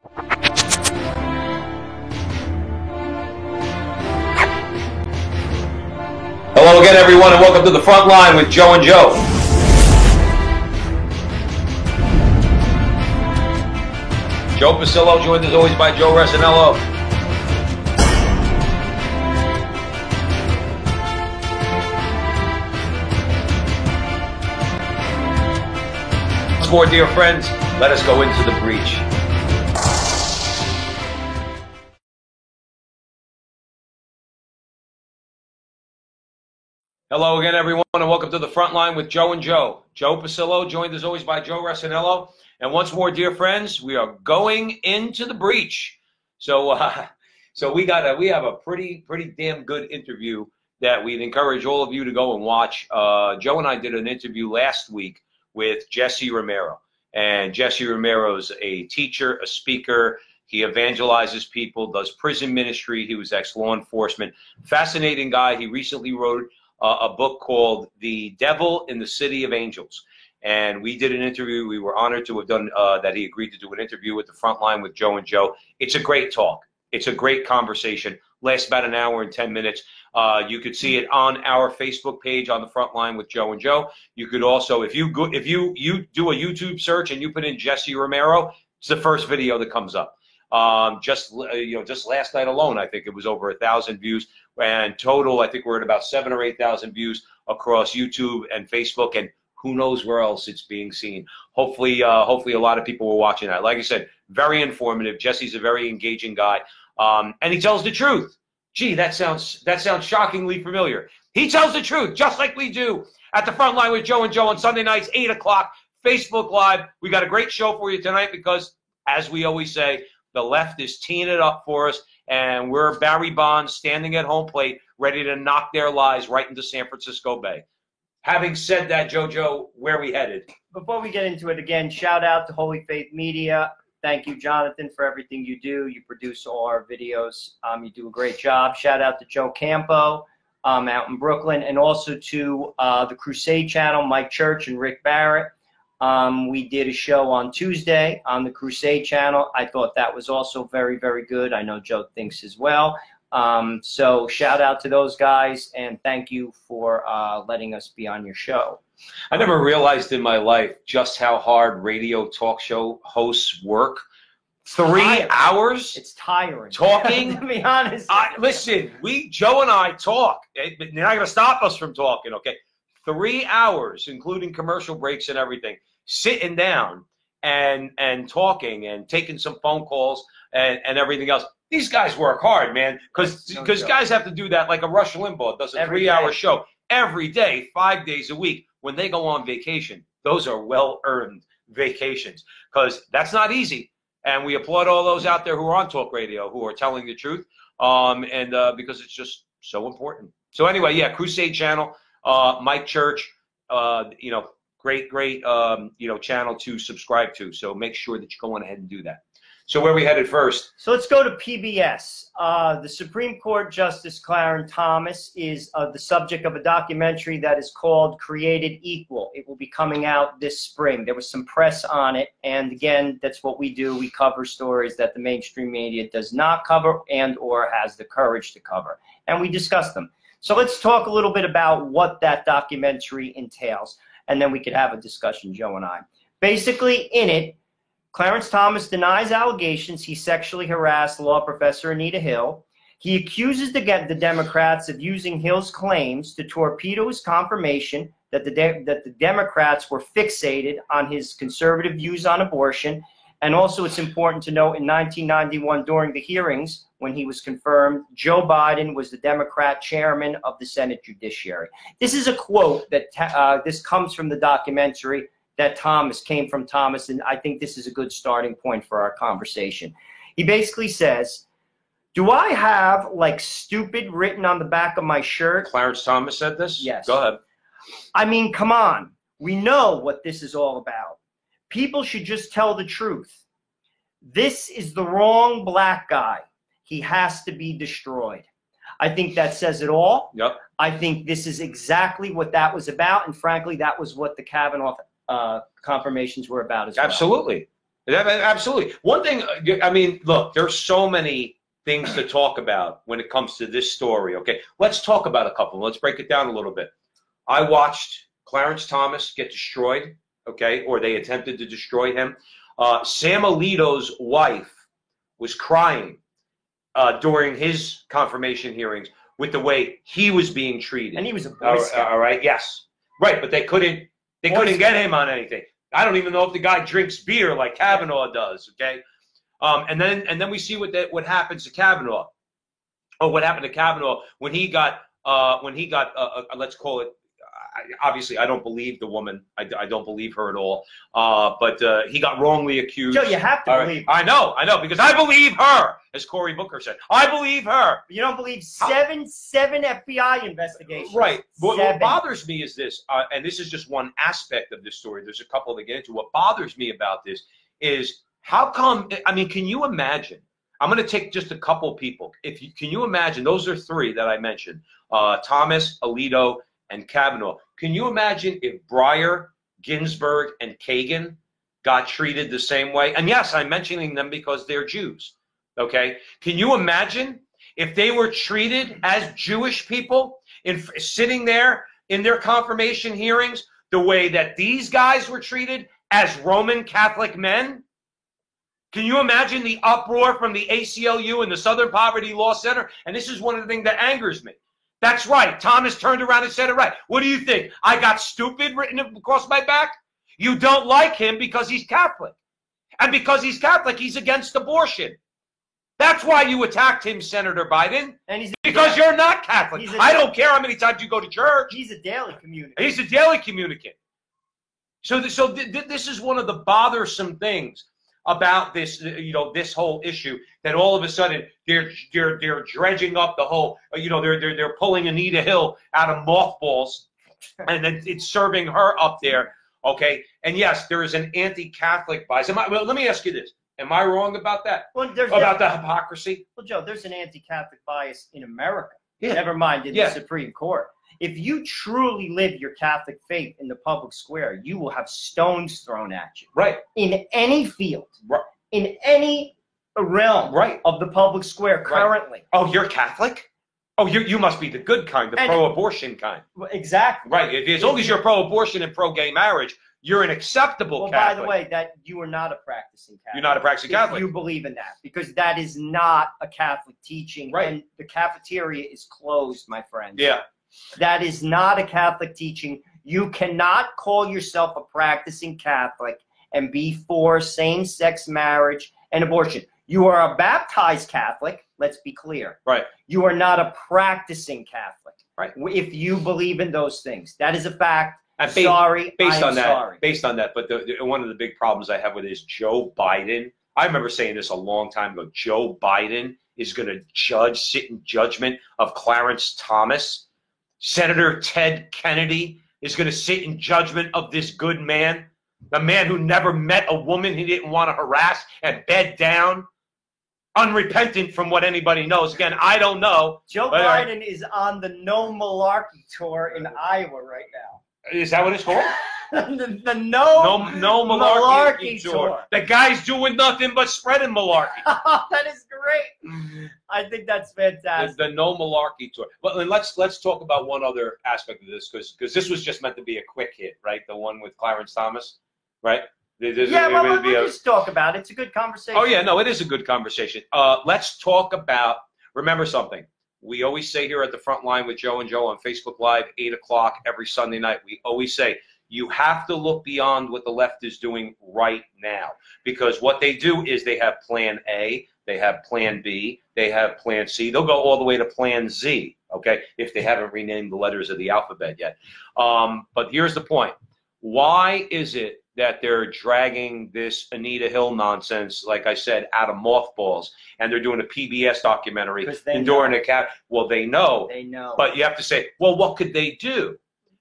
Hello again, everyone, and welcome to the Front Line with Joe and Joe. Joe Pasillo, joined as always by Joe Resinello. Once more, dear friends, let us go into the breach. Hello again, everyone, and welcome to the Front Line with Joe and Joe. Joe Pasillo, joined as always by Joe Resinello. And once more, dear friends, we are going into the breach. So we have a pretty damn good interview that we'd encourage all of you to go and watch. Joe and I did an interview last week with Jesse Romero. And Jesse Romero's a teacher, a speaker. He evangelizes people, does prison ministry. He was ex-law enforcement. Fascinating guy. He recently wrote a book called The Devil in the City of Angels. And we did an interview. We were honored to have done that. He agreed to do an interview with the Front Line with Joe and Joe. It's a great talk. It's a great conversation. Lasts about an hour and 10 minutes. You could see it on our Facebook page on the Front Line with Joe and Joe. You could also, if you do a YouTube search and you put in Jesse Romero, it's the first video that comes up. Just last night alone, I think it was over 1,000 views. And total, I think we're at about 7,000 or 8,000 views across YouTube and Facebook, and who knows where else it's being seen. Hopefully a lot of people were watching that. Like I said, very informative. Jesse's a very engaging guy, and he tells the truth. Gee, that sounds shockingly familiar. He tells the truth, just like we do at the Front Line with Joe and Joe on Sunday nights, 8 o'clock, Facebook Live. We got a great show for you tonight because, as we always say, the left is teeing it up for us, and we're Barry Bonds standing at home plate, ready to knock their lies right into San Francisco Bay. Having said that, JoJo, where are we headed? Before we get into it again, shout out to Holy Faith Media. Thank you, Jonathan, for everything you do. You produce all our videos. You do a great job. Shout out to Joe Campo out in Brooklyn, and also to the Crusade channel, Mike Church and Rick Barrett. We did a show on Tuesday on the Crusade channel. I thought that was also very, very good. I know Joe thinks as well. So shout out to those guys, and thank you for letting us be on your show. I never realized in my life just how hard radio talk show hosts work. 3 hours? It's tiring. Talking? To be honest. Listen, Joe and I talk. You're not going to stop us from talking, okay? 3 hours, including commercial breaks and everything, sitting down and talking and taking some phone calls and everything else. These guys work hard, man, because guys have to do that like a Rush Limbaugh does a 3-hour show every day, 5 days a week. When they go on vacation, those are well-earned vacations because that's not easy. And we applaud all those out there who are on talk radio who are telling the truth, because it's just so important. So anyway, yeah, Crusade channel, Mike Church, great channel to subscribe to. So make sure that you go on ahead and do that. So where are we headed first? So let's go to PBS. The Supreme Court Justice Clarence Thomas is the subject of a documentary that is called Created Equal. It will be coming out this spring. There was some press on it, and again, that's what we do. We cover stories that the mainstream media does not cover and or has the courage to cover, and we discuss them. So let's talk a little bit about what that documentary entails, and then we could have a discussion, Joe and I. Basically, in it, Clarence Thomas denies allegations he sexually harassed law professor Anita Hill. He accuses the Democrats of using Hill's claims to torpedo his confirmation that the Democrats were fixated on his conservative views on abortion. And also, it's important to note, in 1991, during the hearings, when he was confirmed, Joe Biden was the Democrat chairman of the Senate Judiciary. This is a quote that this comes from the documentary that came from Thomas, and I think this is a good starting point for our conversation. He basically says, do I have, like, stupid written on the back of my shirt? Clarence Thomas said this? Yes. Go ahead. I mean, come on. We know what this is all about. People should just tell the truth. This is the wrong black guy. He has to be destroyed. I think that says it all. Yep. I think this is exactly what that was about, and frankly, that was what the Kavanaugh confirmations were about as well. Absolutely. Absolutely. One thing, I mean, look, there's so many things to talk about when it comes to this story, okay? Let's talk about a couple. Let's break it down a little bit. I watched Clarence Thomas get destroyed, okay, or they attempted to destroy him. Sam Alito's wife was crying during his confirmation hearings with the way he was being treated. And he was a Boy Scout. All right, yes. Right, but they couldn't get him on anything. I don't even know if the guy drinks beer like Kavanaugh does, okay? And then we see what happens to Kavanaugh. Oh, what happened to Kavanaugh when he got let's call it, obviously I don't believe the woman. I don't believe her at all. But he got wrongly accused. Joe, you have to believe her. I know, because I believe her, as Cory Booker said. I believe her. You don't believe seven FBI investigations. Right. What bothers me is this, and this is just one aspect of this story. There's a couple to get into. What bothers me about this is how come, I mean, can you imagine? I'm going to take just a couple people. Can you imagine, those are three that I mentioned, Thomas, Alito, and Kavanaugh. Can you imagine if Breyer, Ginsburg, and Kagan got treated the same way? And yes, I'm mentioning them because they're Jews, okay? Can you imagine if they were treated as Jewish people sitting there in their confirmation hearings the way that these guys were treated as Roman Catholic men? Can you imagine the uproar from the ACLU and the Southern Poverty Law Center? And this is one of the things that angers me. That's right. Thomas turned around and said it right. What do you think? I got stupid written across my back? You don't like him because he's Catholic. And because he's Catholic, he's against abortion. That's why you attacked him, Senator Biden. And because you're not Catholic. I don't care how many times you go to church. He's a daily communicant. He's a daily communicant. So this is one of the bothersome things about this, this whole issue, that all of a sudden they're dredging up the whole, they're pulling Anita Hill out of mothballs, and then it's serving her up there, okay? And yes, there is an anti-Catholic bias. Well, let me ask you this: am I wrong about that? Well, about the hypocrisy? Well, Joe, there's an anti-Catholic bias in America. Yeah. Never mind in the Supreme Court. If you truly live your Catholic faith in the public square, you will have stones thrown at you. Right. In any field. Right. In any realm of the public square currently. Right. Oh, you're Catholic? Oh, you must be the good kind, the pro-abortion kind. Exactly. Right. As long as you're pro-abortion and pro-gay marriage, you're an acceptable Catholic. By the way, that you are not a practicing Catholic. You're not a practicing Catholic. You believe in that, because that is not a Catholic teaching. Right. And the cafeteria is closed, my friend. Yeah. That is not a Catholic teaching. You cannot call yourself a practicing Catholic and be for same-sex marriage and abortion. You are a baptized Catholic, let's be clear. Right. You are not a practicing Catholic. Right. If you believe in those things. That is a fact. Based on that, but one of the big problems I have with it is Joe Biden. I remember saying this a long time ago. Joe Biden is going to sit in judgment of Clarence Thomas. Senator Ted Kennedy is going to sit in judgment of this good man, the man who never met a woman he didn't want to harass and bed down, unrepentant from what anybody knows. Again, I don't know. Joe Biden is on the No Malarkey tour in Iowa right now. Is that what it's called? the no malarkey tour. The guy's doing nothing but spreading malarkey. That is great. I think that's fantastic. The no malarkey tour. Well, and let's talk about one other aspect of this, because this was just meant to be a quick hit, right? The one with Clarence Thomas, right? Let's just talk about it. It's a good conversation. Oh yeah, no, it is a good conversation. Let's talk about. Remember something. We always say here at the Front Line with Joe and Joe on Facebook Live, 8 o'clock every Sunday night. We always say, you have to look beyond what the left is doing right now, because what they do is they have plan A, they have plan B, they have plan C. They'll go all the way to plan Z, okay, if they haven't renamed the letters of the alphabet yet. But here's the point. Why is it that they're dragging this Anita Hill nonsense, like I said, out of mothballs, and they're doing a PBS documentary during a cap? Well, they know. They know. But you have to say, well, what could they do?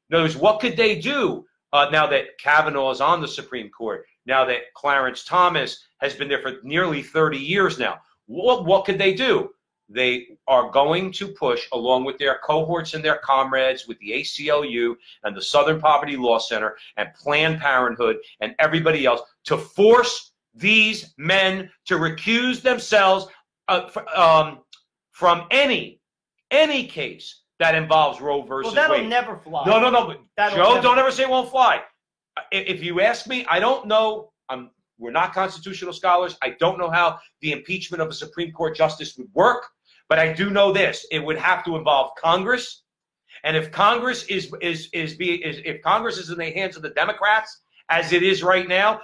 In other words, what could they do now that Kavanaugh is on the Supreme Court, now that Clarence Thomas has been there for nearly 30 years now? What could they do? They are going to push, along with their cohorts and their comrades with the ACLU and the Southern Poverty Law Center and Planned Parenthood and everybody else, to force these men to recuse themselves from any case that involves Roe versus Well, that'll Wade. never fly. No. Joe, don't ever say it won't fly. If you ask me, I don't know. We're not constitutional scholars. I don't know how the impeachment of a Supreme Court justice would work, but I do know this: it would have to involve Congress, and if Congress if Congress is in the hands of the Democrats, as it is right now,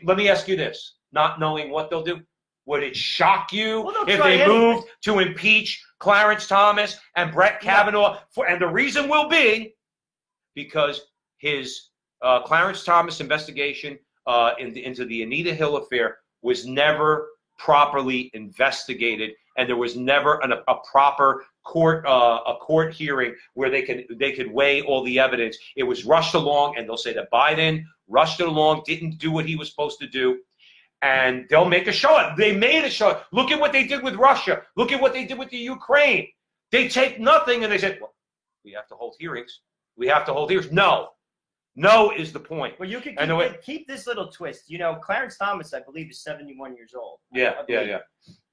let me ask you this: not knowing what they'll do, would it shock you if they moved to impeach Clarence Thomas and Brett Kavanaugh? And the reason will be because his Clarence Thomas investigation into the Anita Hill affair was never properly investigated, and there was never a proper court hearing where they could weigh all the evidence. It was rushed along, and they'll say that Biden rushed it along, didn't do what he was supposed to do, and they'll make a show. They made a show. Look at what they did with Russia. Look at what they did with the Ukraine. They take nothing and they say, well, we have to hold hearings. We have to hold hearings. No is the point. Well, you can keep this little twist. You know, Clarence Thomas, I believe, is 71 years old. Yeah.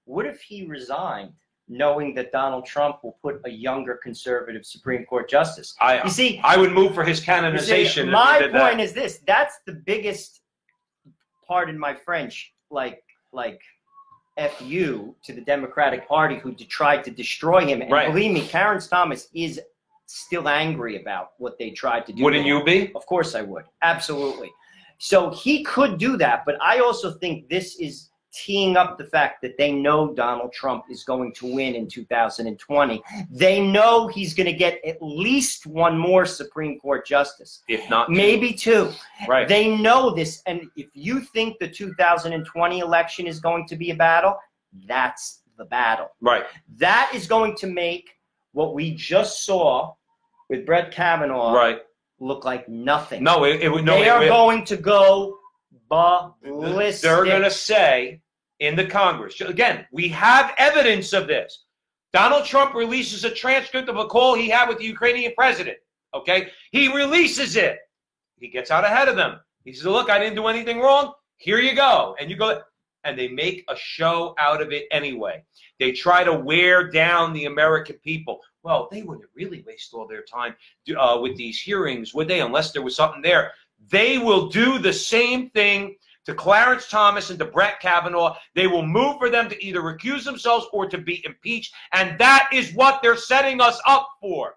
What if he resigned knowing that Donald Trump will put a younger conservative Supreme Court justice? You see, I would move for his canonization. My point is this. That's the biggest, pardon my French, like FU to the Democratic Party who tried to destroy him. And believe me, Clarence Thomas is still angry about what they tried to do. Wouldn't you be? Of course I would. Absolutely. So he could do that, but I also think this is teeing up the fact that they know Donald Trump is going to win in 2020. They know he's going to get at least one more Supreme Court justice. If not maybe two. Right. They know this. And if you think the 2020 election is going to be a battle, that's the battle. Right. That is going to make what we just saw with Brett Kavanaugh look like nothing. No, they are going to go ballistic. They're going to say in the Congress, again, we have evidence of this. Donald Trump releases a transcript of a call he had with the Ukrainian president. Okay? He releases it. He gets out ahead of them. He says, look, I didn't do anything wrong. Here you go. And you go. And they make a show out of it anyway. They try to wear down the American people. Well, they wouldn't really waste all their time with these hearings, would they? Unless there was something there. They will do the same thing to Clarence Thomas and to Brett Kavanaugh. They will move for them to either recuse themselves or to be impeached. And that is what they're setting us up for.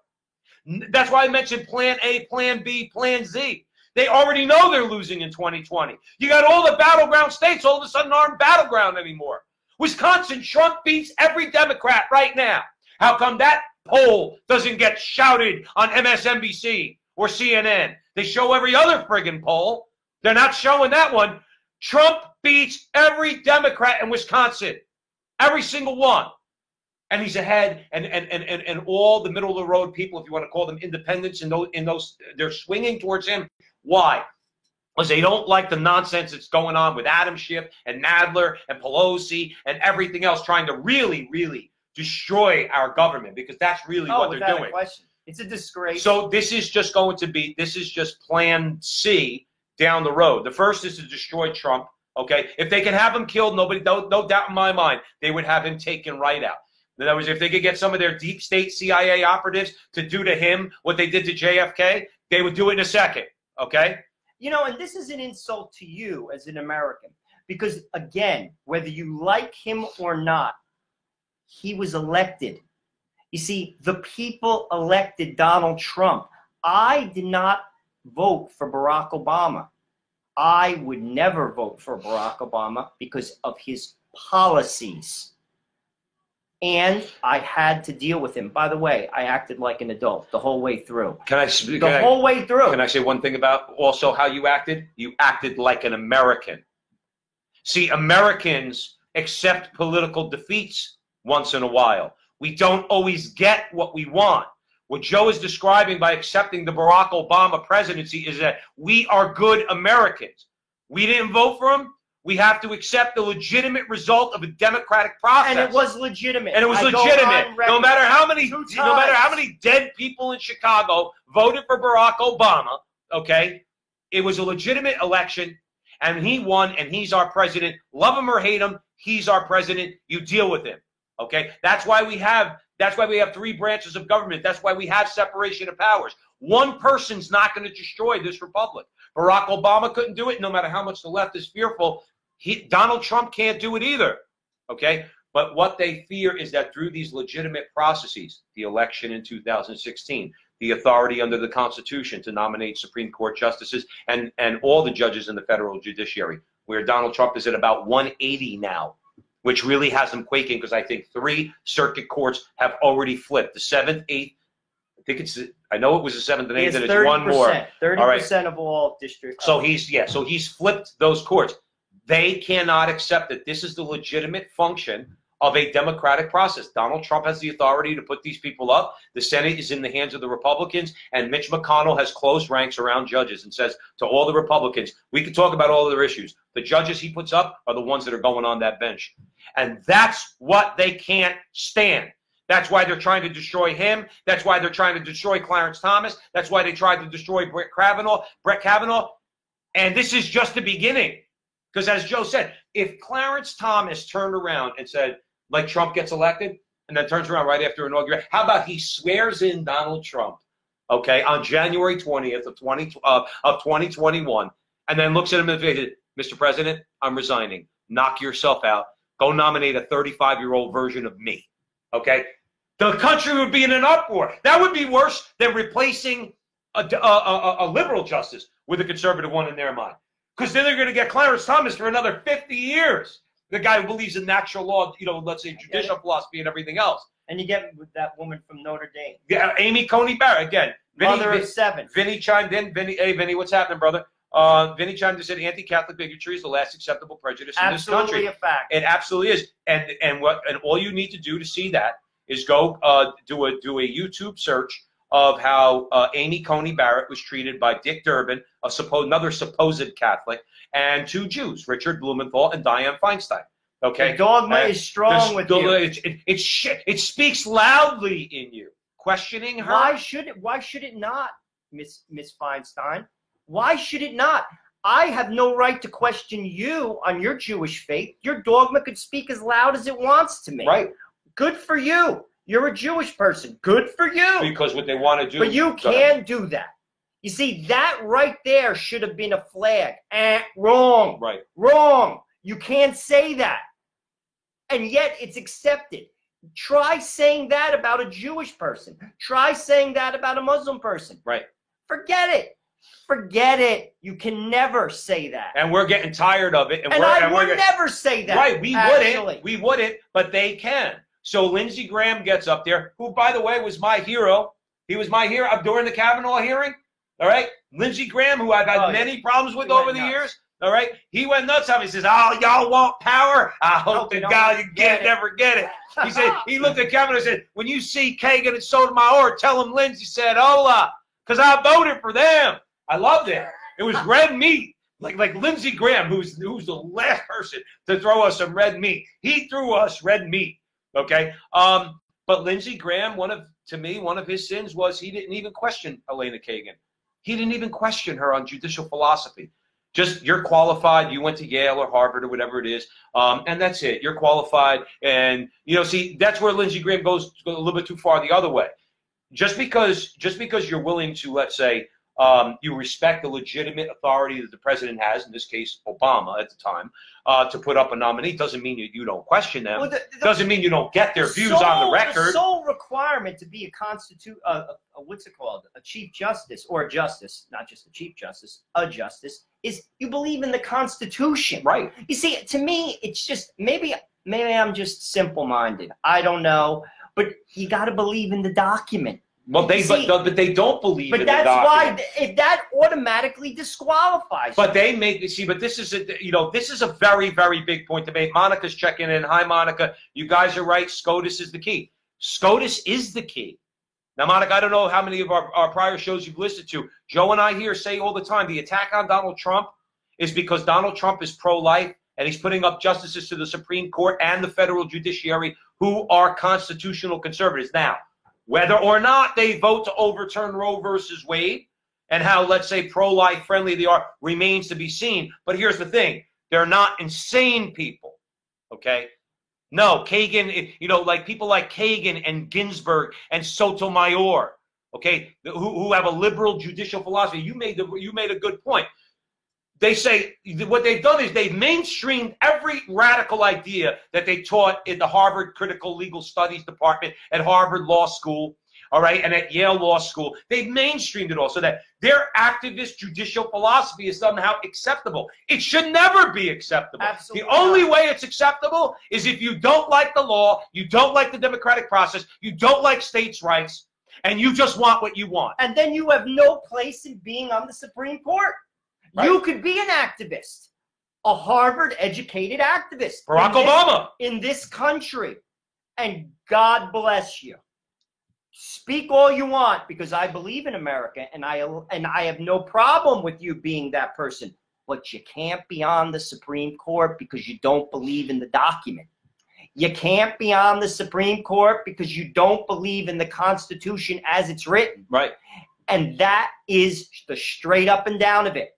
That's why I mentioned Plan A, Plan B, Plan Z. They already know they're losing in 2020. You got all the battleground states all of a sudden aren't battleground anymore. Wisconsin, Trump beats every Democrat right now. How come that poll doesn't get shouted on MSNBC or CNN? They show every other friggin' poll. They're not showing that one. Trump beats every Democrat in Wisconsin. Every single one. And he's ahead, and all the middle of the road people, if you want to call them independents, in those they're swinging towards him. Why? Because they don't like the nonsense that's going on with Adam Schiff and Nadler and Pelosi and everything else, trying to really, really destroy our government, because that's really what they're doing. Question. It's a disgrace. So this is just Plan C down the road. The first is to destroy Trump. Okay, if they can have him killed, no doubt in my mind, they would have him taken right out. In other words, if they could get some of their deep state CIA operatives to do to him what they did to JFK, they would do it in a second. Okay? You know, and this is an insult to you as an American, because, again, whether you like him or not, he was elected. You see, the people elected Donald Trump. I did not vote for Barack Obama. I would never vote for Barack Obama because of his policies. And I had to deal with him. By the way, I acted like an adult the whole way through. Whole way through. Can I say one thing about also how you acted? You acted like an American. See, Americans accept political defeats once in a while. We don't always get what we want. What Joe is describing by accepting the Barack Obama presidency is that we are good Americans. We didn't vote for him. We have to accept the legitimate result of a democratic process. And it was legitimate. And it was legitimate. No matter how many dead people in Chicago voted for Barack Obama, okay, it was a legitimate election. And he won, and he's our president. Love him or hate him, he's our president. You deal with him. Okay? That's why we have three branches of government. That's why we have separation of powers. One person's not going to destroy this republic. Barack Obama couldn't do it, no matter how much the left is fearful. Donald Trump can't do it either. Okay? But what they fear is that through these legitimate processes, the election in 2016, the authority under the Constitution to nominate Supreme Court justices and all the judges in the federal judiciary, where Donald Trump is at about 180 now, which really has them quaking because I think 3 circuit courts have already flipped. The 7th, 8th, I know it was the 7th and 8th, and it's one more. 30% of all districts. So he's flipped those courts. They cannot accept that this is the legitimate function of a democratic process. Donald Trump has the authority to put these people up. The Senate is in the hands of the Republicans, and Mitch McConnell has closed ranks around judges and says to all the Republicans, we can talk about all other issues. The judges he puts up are the ones that are going on that bench. And that's what they can't stand. That's why they're trying to destroy him. That's why they're trying to destroy Clarence Thomas. That's why they tried to destroy Brett Kavanaugh. And this is just the beginning. Because as Joe said, if Clarence Thomas turned around and said, like Trump gets elected, and then turns around right after inauguration, how about he swears in Donald Trump, okay, on January 20th of 2021, and then looks at him and says, Mr. President, I'm resigning. Knock yourself out. Go nominate a 35-year-old version of me, okay? The country would be in an uproar. That would be worse than replacing a liberal justice with a conservative one in their mind. Because then they're going to get Clarence Thomas for another 50 years. The guy who believes in natural law, let's say judicial philosophy and everything else. And you get with that woman from Notre Dame. Yeah, Amy Coney Barrett. Again, mother of 7. Vinny chimed in. Hey, Vinny, what's happening, brother? Vinny chimed in and said anti-Catholic bigotry is the last acceptable prejudice in this country. Absolutely a fact. It absolutely is. And all you need to do to see that is go do a YouTube search of how Amy Coney Barrett was treated by Dick Durbin, another supposed Catholic, and 2 Jews, Richard Blumenthal and Dianne Feinstein. Okay, the dogma is strong with you. It speaks loudly in you. Questioning her. Why should it not, Miss Feinstein? Why should it not? I have no right to question you on your Jewish faith. Your dogma could speak as loud as it wants to me. Right. Good for you. You're a Jewish person. Good for you. Because what they want to do. But you can't do that. You see, that right there should have been a flag. Wrong. Right. Wrong. You can't say that. And yet it's accepted. Try saying that about a Jewish person. Try saying that about a Muslim person. Right. Forget it. Forget it. You can never say that. And we're getting tired of it. And I would never say that. Right. We wouldn't, but they can. So Lindsey Graham gets up there, who, by the way, was my hero. He was my hero during the Kavanaugh hearing. All right. Lindsey Graham, who I've had many problems with over the years. All right. He went nuts on me. He says, oh, y'all want power? I hope to God you never get it. He said, he looked at Kavanaugh and said, when you see Kagan and Sotomayor, tell him Lindsey said, hola, because I voted for them. I loved it. It was red meat. Like Lindsey Graham, who's the last person to throw us some red meat. He threw us red meat. Okay. But Lindsey Graham, one of his sins was he didn't even question Elena Kagan. He didn't even question her on judicial philosophy. Just, you're qualified, you went to Yale or Harvard or whatever it is, and that's it. You're qualified. And, see, that's where Lindsey Graham goes a little bit too far the other way. Just because you're willing to, let's say, you respect the legitimate authority that the president has, in this case, Obama at the time, to put up a nominee, doesn't mean you don't question them. Well, doesn't mean you don't get their views on the record. The sole requirement to be a chief justice, or a justice, not just a chief justice, a justice, is you believe in the Constitution. Right. You see, to me, it's just, maybe I'm just simple-minded. I don't know. But you got to believe in the document. Well, but they don't believe in the document. But that's why if that automatically disqualifies. But they make but this is a very, very big point to make. Monica's checking in. Hi, Monica. You guys are right. SCOTUS is the key. SCOTUS is the key. Now, Monica, I don't know how many of our prior shows you've listened to. Joe and I here say all the time the attack on Donald Trump is because Donald Trump is pro-life and he's putting up justices to the Supreme Court and the federal judiciary who are constitutional conservatives. Now, whether or not they vote to overturn Roe versus Wade, and how, let's say, pro-life friendly they are remains to be seen. But here's the thing. They're not insane people, okay? No, Kagan, like people like Kagan and Ginsburg and Sotomayor, okay, who have a liberal judicial philosophy. You made a good point. They say what they've done is they've mainstreamed every radical idea that they taught in the Harvard Critical Legal Studies Department at Harvard Law School, all right, and at Yale Law School. They've mainstreamed it all so that their activist judicial philosophy is somehow acceptable. It should never be acceptable. Absolutely the only not. way it's acceptable is if you don't like the law, you don't like the democratic process, you don't like states' rights, and you just want what you want. And then you have no place in being on the Supreme Court. Right. You could be an activist, a Harvard-educated activist. Barack Obama. In this country. And God bless you. Speak all you want, because I believe in America, and I have no problem with you being that person. But you can't be on the Supreme Court because you don't believe in the document. You can't be on the Supreme Court because you don't believe in the Constitution as it's written. Right. And that is the straight up and down of it.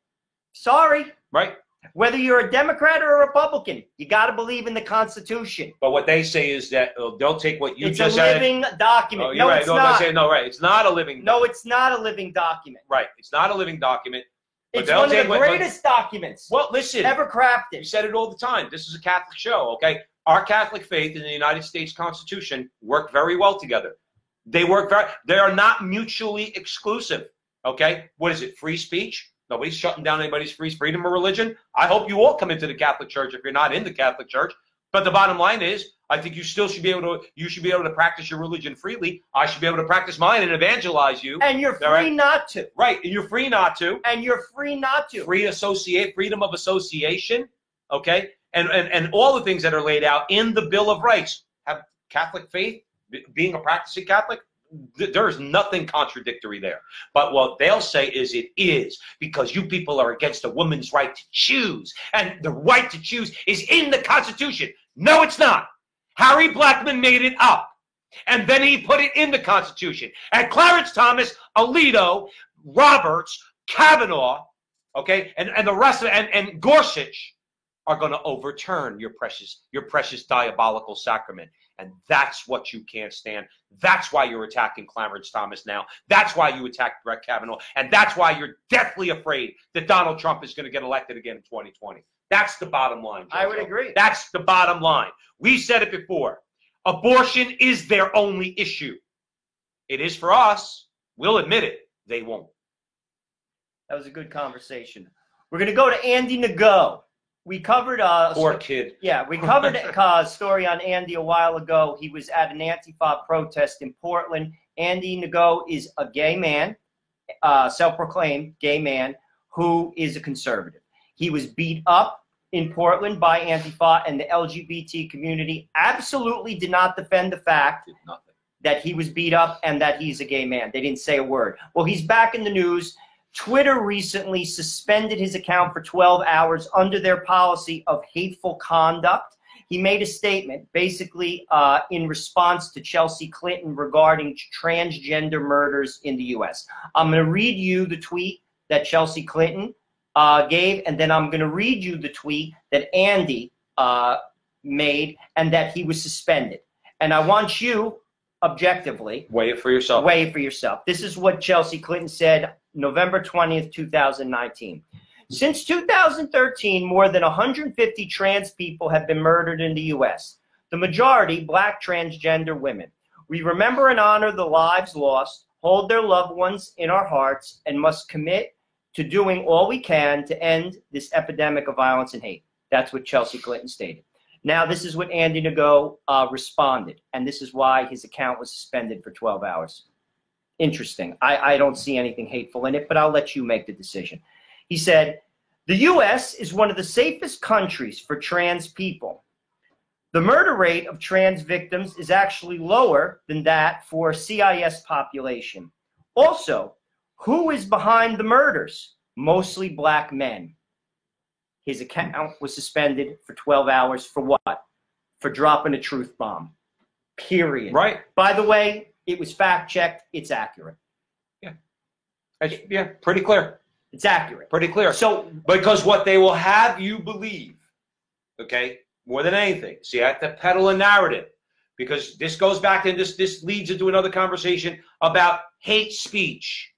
Sorry. Right. Whether you're a Democrat or a Republican, you got to believe in the Constitution. But what they say is that they'll take what you It's just a said. living document. Oh, you're No, right. it's No, not. right. It's not a living. No, it's not a living document. Right. It's not a living document. But It's they'll one of take the greatest documents Well, listen. ever You crafted. said it all the time. This is a Catholic show, okay? Our Catholic faith and the United States Constitution work very well together. They are not mutually exclusive, okay? What is it, free speech? Nobody's shutting down anybody's freedom of religion. I hope you all come into the Catholic Church if you're not in the Catholic Church. But the bottom line is, I think you still should be able to practice your religion freely. I should be able to practice mine and evangelize you. And you're free right? not to. Right, and you're free not to. And you're free not to. Freedom of association, okay? And all the things that are laid out in the Bill of Rights. Have Catholic faith, being a practicing Catholic, there is nothing contradictory there. But what they'll say is it is, because you people are against a woman's right to choose. And the right to choose is in the Constitution. No, it's not. Harry Blackmun made it up. And then he put it in the Constitution. And Clarence Thomas, Alito, Roberts, Kavanaugh, okay, and the rest of it, and Gorsuch are going to overturn your precious diabolical sacrament. And that's what you can't stand. That's why you're attacking Clarence Thomas now. That's why you attacked Brett Kavanaugh. And that's why you're deathly afraid that Donald Trump is going to get elected again in 2020. That's the bottom line, Jojo. I would agree. That's the bottom line. We said it before. Abortion is their only issue. It is for us. We'll admit it. They won't. That was a good conversation. We're going to go to Andy Ngo. We covered Poor kid. Yeah, we covered a story on Andy a while ago. He was at an Antifa protest in Portland. Andy Ngo is a gay man, self-proclaimed gay man, who is a conservative. He was beat up in Portland by Antifa, and the LGBT community absolutely did not defend the fact that he was beat up and that he's a gay man. They didn't say a word. Well, he's back in the news. Twitter recently suspended his account for 12 hours under their policy of hateful conduct. He made a statement basically in response to Chelsea Clinton regarding transgender murders in the U.S. I'm going to read you the tweet that Chelsea Clinton gave, and then I'm going to read you the tweet that Andy made and that he was suspended. And I want you, objectively, weigh it for yourself. Weigh it for yourself. This is what Chelsea Clinton said November 20th, 2019. Since 2013, more than 150 trans people have been murdered in the U.S., the majority black transgender women. We remember and honor the lives lost, hold their loved ones in our hearts, and must commit to doing all we can to end this epidemic of violence and hate. That's what Chelsea Clinton stated. Now, this is what Andy Ngo responded, and this is why his account was suspended for 12 hours. Interesting. I don't see anything hateful in it, but I'll let you make the decision. He said, the U.S. is one of the safest countries for trans people. The murder rate of trans victims is actually lower than that for CIS population. Also, who is behind the murders? Mostly black men. His account was suspended for 12 hours for what? For dropping a truth bomb. Period. Right. By the way, it was fact-checked. It's accurate. Yeah. Yeah, pretty clear. It's accurate. Pretty clear. So, because what they will have you believe, okay, more than anything, see, I have to peddle a narrative, because this goes back and this leads into another conversation about hate speech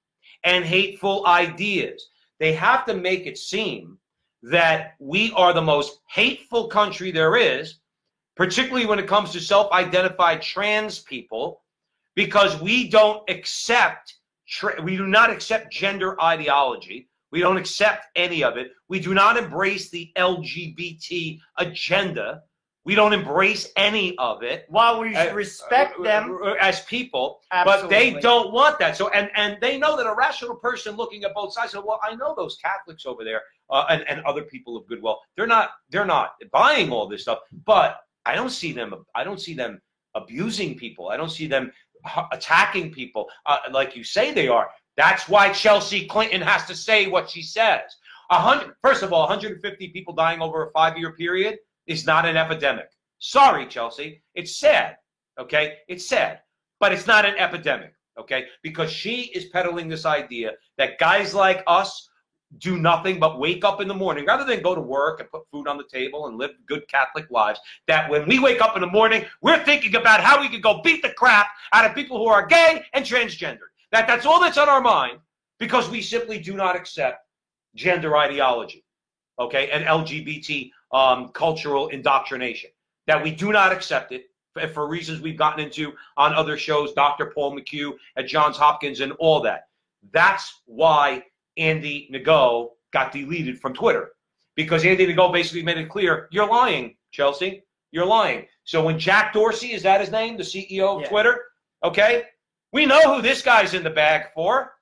and hateful ideas. They have to make it seem that we are the most hateful country there is, particularly when it comes to self-identified trans people, because we don't accept, we do not accept gender ideology. We don't accept any of it. We do not embrace the LGBT agenda. We don't embrace any of it. while we respect them, as people, absolutely. but they don't want that. So, and they know that a rational person looking at both sides said, well, I know those Catholics over there and other people of goodwill. They're not buying all this stuff, but I don't see them abusing people. I don't see them attacking people like you say they are. That's why Chelsea Clinton has to say what she says. First of all, 150 people dying over a 5-year period is not an epidemic. Sorry, Chelsea. It's sad, okay? It's sad, but it's not an epidemic, okay? Because she is peddling this idea that guys like us do nothing but wake up in the morning, rather than go to work and put food on the table and live good Catholic lives, that when we wake up in the morning, we're thinking about how we could go beat the crap out of people who are gay and transgender. That's all that's on our mind, because we simply do not accept gender ideology, okay, and LGBT cultural indoctrination. That we do not accept it for reasons we've gotten into on other shows, Dr. Paul McHugh at Johns Hopkins and all that. That's why Andy Ngo got deleted from Twitter, because Andy Ngo basically made it clear, you're lying, Chelsea, you're lying. So when Jack Dorsey, is that his name, the CEO of Twitter, okay, we know who this guy's in the bag for.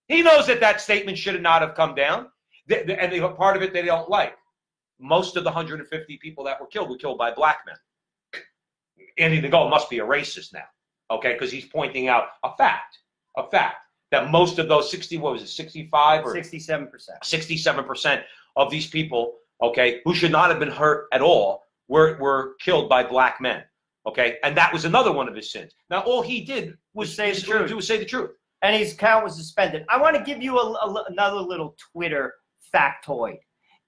He knows that statement should not have come down. And the part of it they don't like. Most of the 150 people that were killed by black men. Andy Ngo must be a racist now, okay, because he's pointing out a fact, that most of those 65 or 67% of these people, okay, who should not have been hurt at all, were killed by black men. Okay, and that was another one of his sins. Now, all he did was say the truth. And his account was suspended. I want to give you another little Twitter factoid.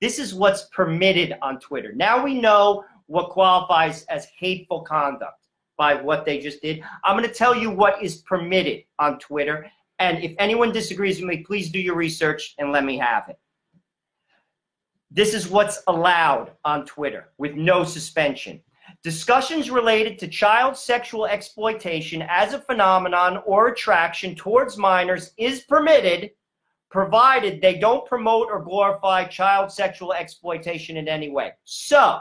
This is what's permitted on Twitter. Now we know what qualifies as hateful conduct by what they just did. I'm going to tell you what is permitted on Twitter. And if anyone disagrees with me, please do your research and let me have it. This is what's allowed on Twitter with no suspension. Discussions related to child sexual exploitation as a phenomenon or attraction towards minors is permitted, provided they don't promote or glorify child sexual exploitation in any way. So,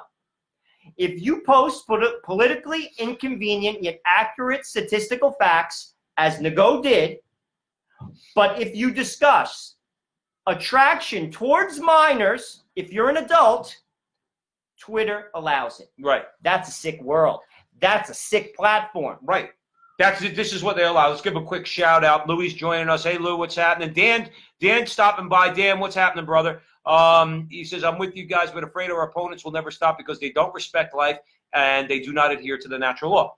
if you post politically inconvenient yet accurate statistical facts, as Ngo did, but if you discuss attraction towards minors, if you're an adult, Twitter allows it. Right. That's a sick world. That's a sick platform. Right. This is what they allow. Let's give a quick shout out. Louis joining us. Hey, Lou, what's happening? Dan stopping by. Dan, what's happening, brother? He says, I'm with you guys, but afraid our opponents will never stop because they don't respect life and they do not adhere to the natural law.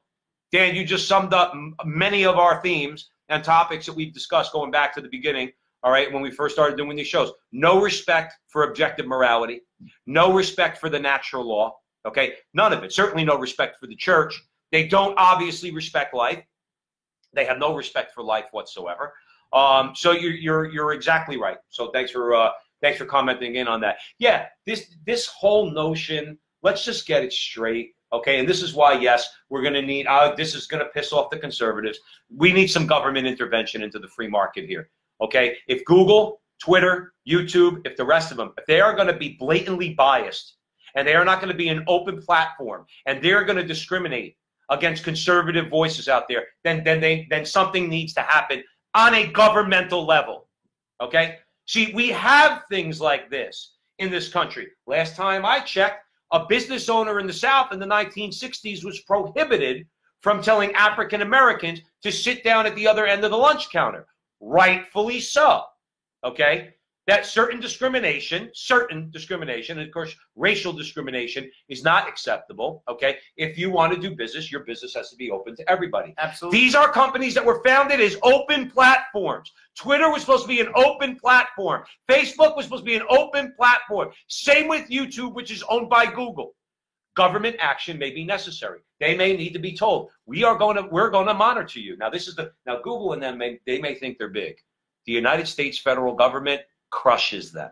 Dan, you just summed up many of our themes and topics that we've discussed going back to the beginning, all right, when we first started doing these shows. No respect for objective morality. No respect for the natural law, okay? None of it. Certainly no respect for the church. They don't obviously respect life. They have no respect for life whatsoever. So you're exactly right. So thanks for commenting in on that. Yeah, this whole notion, let's just get it straight, okay? And this is why, yes, we're going to need, this is going to piss off the conservatives. We need some government intervention into the free market here, okay? If Google, Twitter, YouTube, if the rest of them, if they are going to be blatantly biased and they are not going to be an open platform and they're going to discriminate against conservative voices out there, then something needs to happen on a governmental level, okay? See, we have things like this in this country. Last time I checked, a business owner in the South in the 1960s was prohibited from telling African Americans to sit down at the other end of the lunch counter. Rightfully so, okay? that certain discrimination, and of course, racial discrimination is not acceptable, okay? If you want to do business, your business has to be open to everybody. Absolutely. These are companies that were founded as open platforms. Twitter was supposed to be an open platform. Facebook was supposed to be an open platform. Same with YouTube, which is owned by Google. Government action may be necessary. They may need to be told, we're going to monitor you. Now, now Google and them, they may think they're big. The United States federal government crushes them.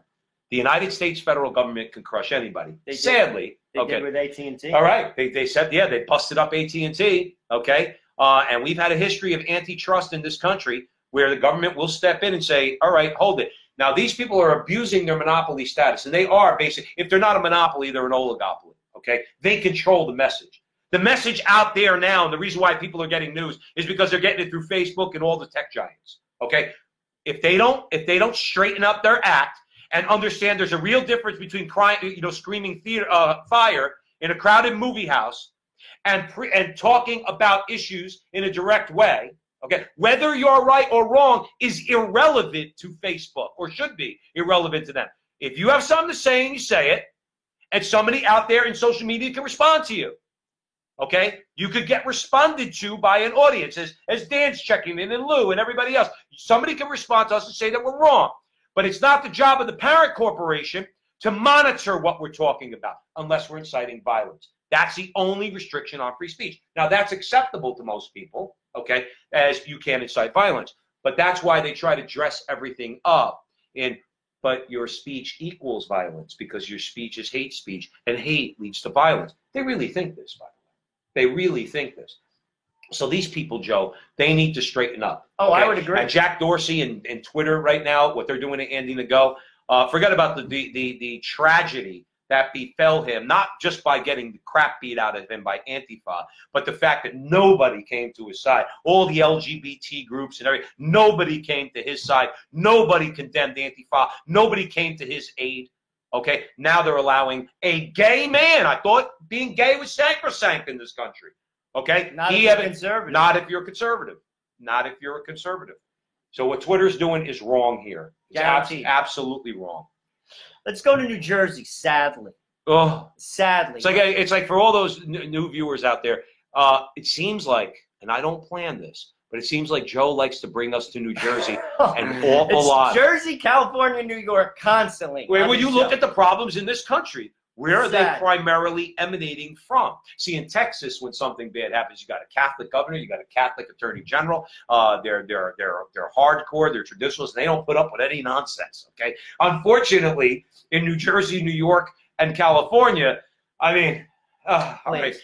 The United States federal government can crush anybody. Sadly, they did with AT&T. All right, they said, yeah, they busted up AT&T. Okay, and we've had a history of antitrust in this country where the government will step in and say, all right, hold it. Now these people are abusing their monopoly status, and they are basically, if they're not a monopoly, they're an oligopoly. Okay, they control the message. The message out there now, and the reason why people are getting news is because they're getting it through Facebook and all the tech giants. Okay. If they don't straighten up their act and understand there's a real difference between screaming fire in a crowded movie house and talking about issues in a direct way, okay, whether you're right or wrong is irrelevant to Facebook, or should be irrelevant to them. If you have something to say and you say it, and somebody out there in social media can respond to you. Okay, you could get responded to by an audience, as Dan's checking in and Lou and everybody else. Somebody can respond to us and say that we're wrong. But it's not the job of the parent corporation to monitor what we're talking about unless we're inciting violence. That's the only restriction on free speech. Now, that's acceptable to most people, okay, as you can incite violence. But that's why they try to dress everything up but your speech equals violence because your speech is hate speech, and hate leads to violence. They really think this, by the way. They really think this. So these people, Joe, they need to straighten up. Oh, okay? I would agree. And Jack Dorsey and Twitter right now, what they're doing to Andy Ngo, forget about the tragedy that befell him, not just by getting the crap beat out of him by Antifa, but the fact that nobody came to his side. All the LGBT groups and everything, nobody came to his side. Nobody condemned Antifa. Nobody came to his aid. Okay, now they're allowing a gay man. I thought being gay was sacrosanct in this country. Okay, not if you're conservative. Not if you're conservative. Not if you're a conservative. So what Twitter's doing is wrong here. It's absolutely wrong. Let's go to New Jersey. Sadly. Oh, sadly. It's like for all those new viewers out there. It seems like, and I don't plan this, but it seems like Joe likes to bring us to New Jersey an awful lot. Jersey, California, New York, constantly. When you look at the problems in this country, where are they primarily emanating from? See, in Texas, when something bad happens, you got a Catholic governor, you got a Catholic attorney general. They're hardcore, they're traditionalists, and they don't put up with any nonsense. Okay. Unfortunately, in New Jersey, New York, and California, I mean, all right.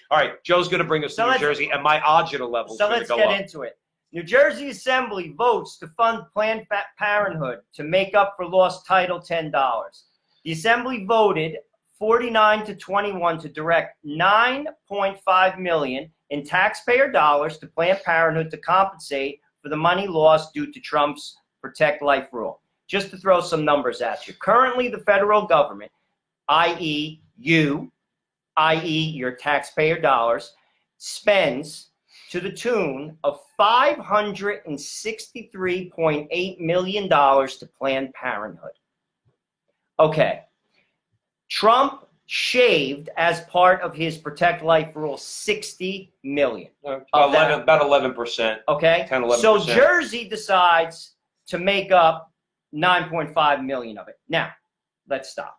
Joe's going to bring us to New Jersey, and my agita level is going to go up. So let's get into it. New Jersey Assembly votes to fund Planned Parenthood to make up for lost Title X dollars. The Assembly voted 49-21 to direct $9.5 million in taxpayer dollars to Planned Parenthood to compensate for the money lost due to Trump's Protect Life rule. Just to throw some numbers at you. Currently, the federal government, i.e. you, i.e. your taxpayer dollars, spends to the tune of $563.8 million to Planned Parenthood. Okay. Trump shaved, as part of his Protect Life rule, $60 million. About 11%. Okay. 10, 11%. So Jersey decides to make up $9.5 million of it. Now, let's stop.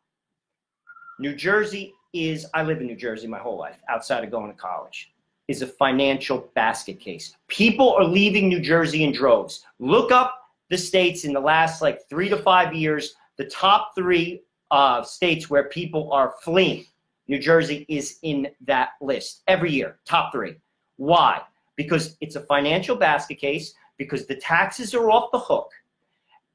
New Jersey is, I live in New Jersey my whole life, outside of going to college, is a financial basket case. People are leaving New Jersey in droves. Look up the states in the last 3 to 5 years, the top 3 states where people are fleeing. New Jersey is in that list every year, top 3. Why? Because it's a financial basket case, because the taxes are off the hook,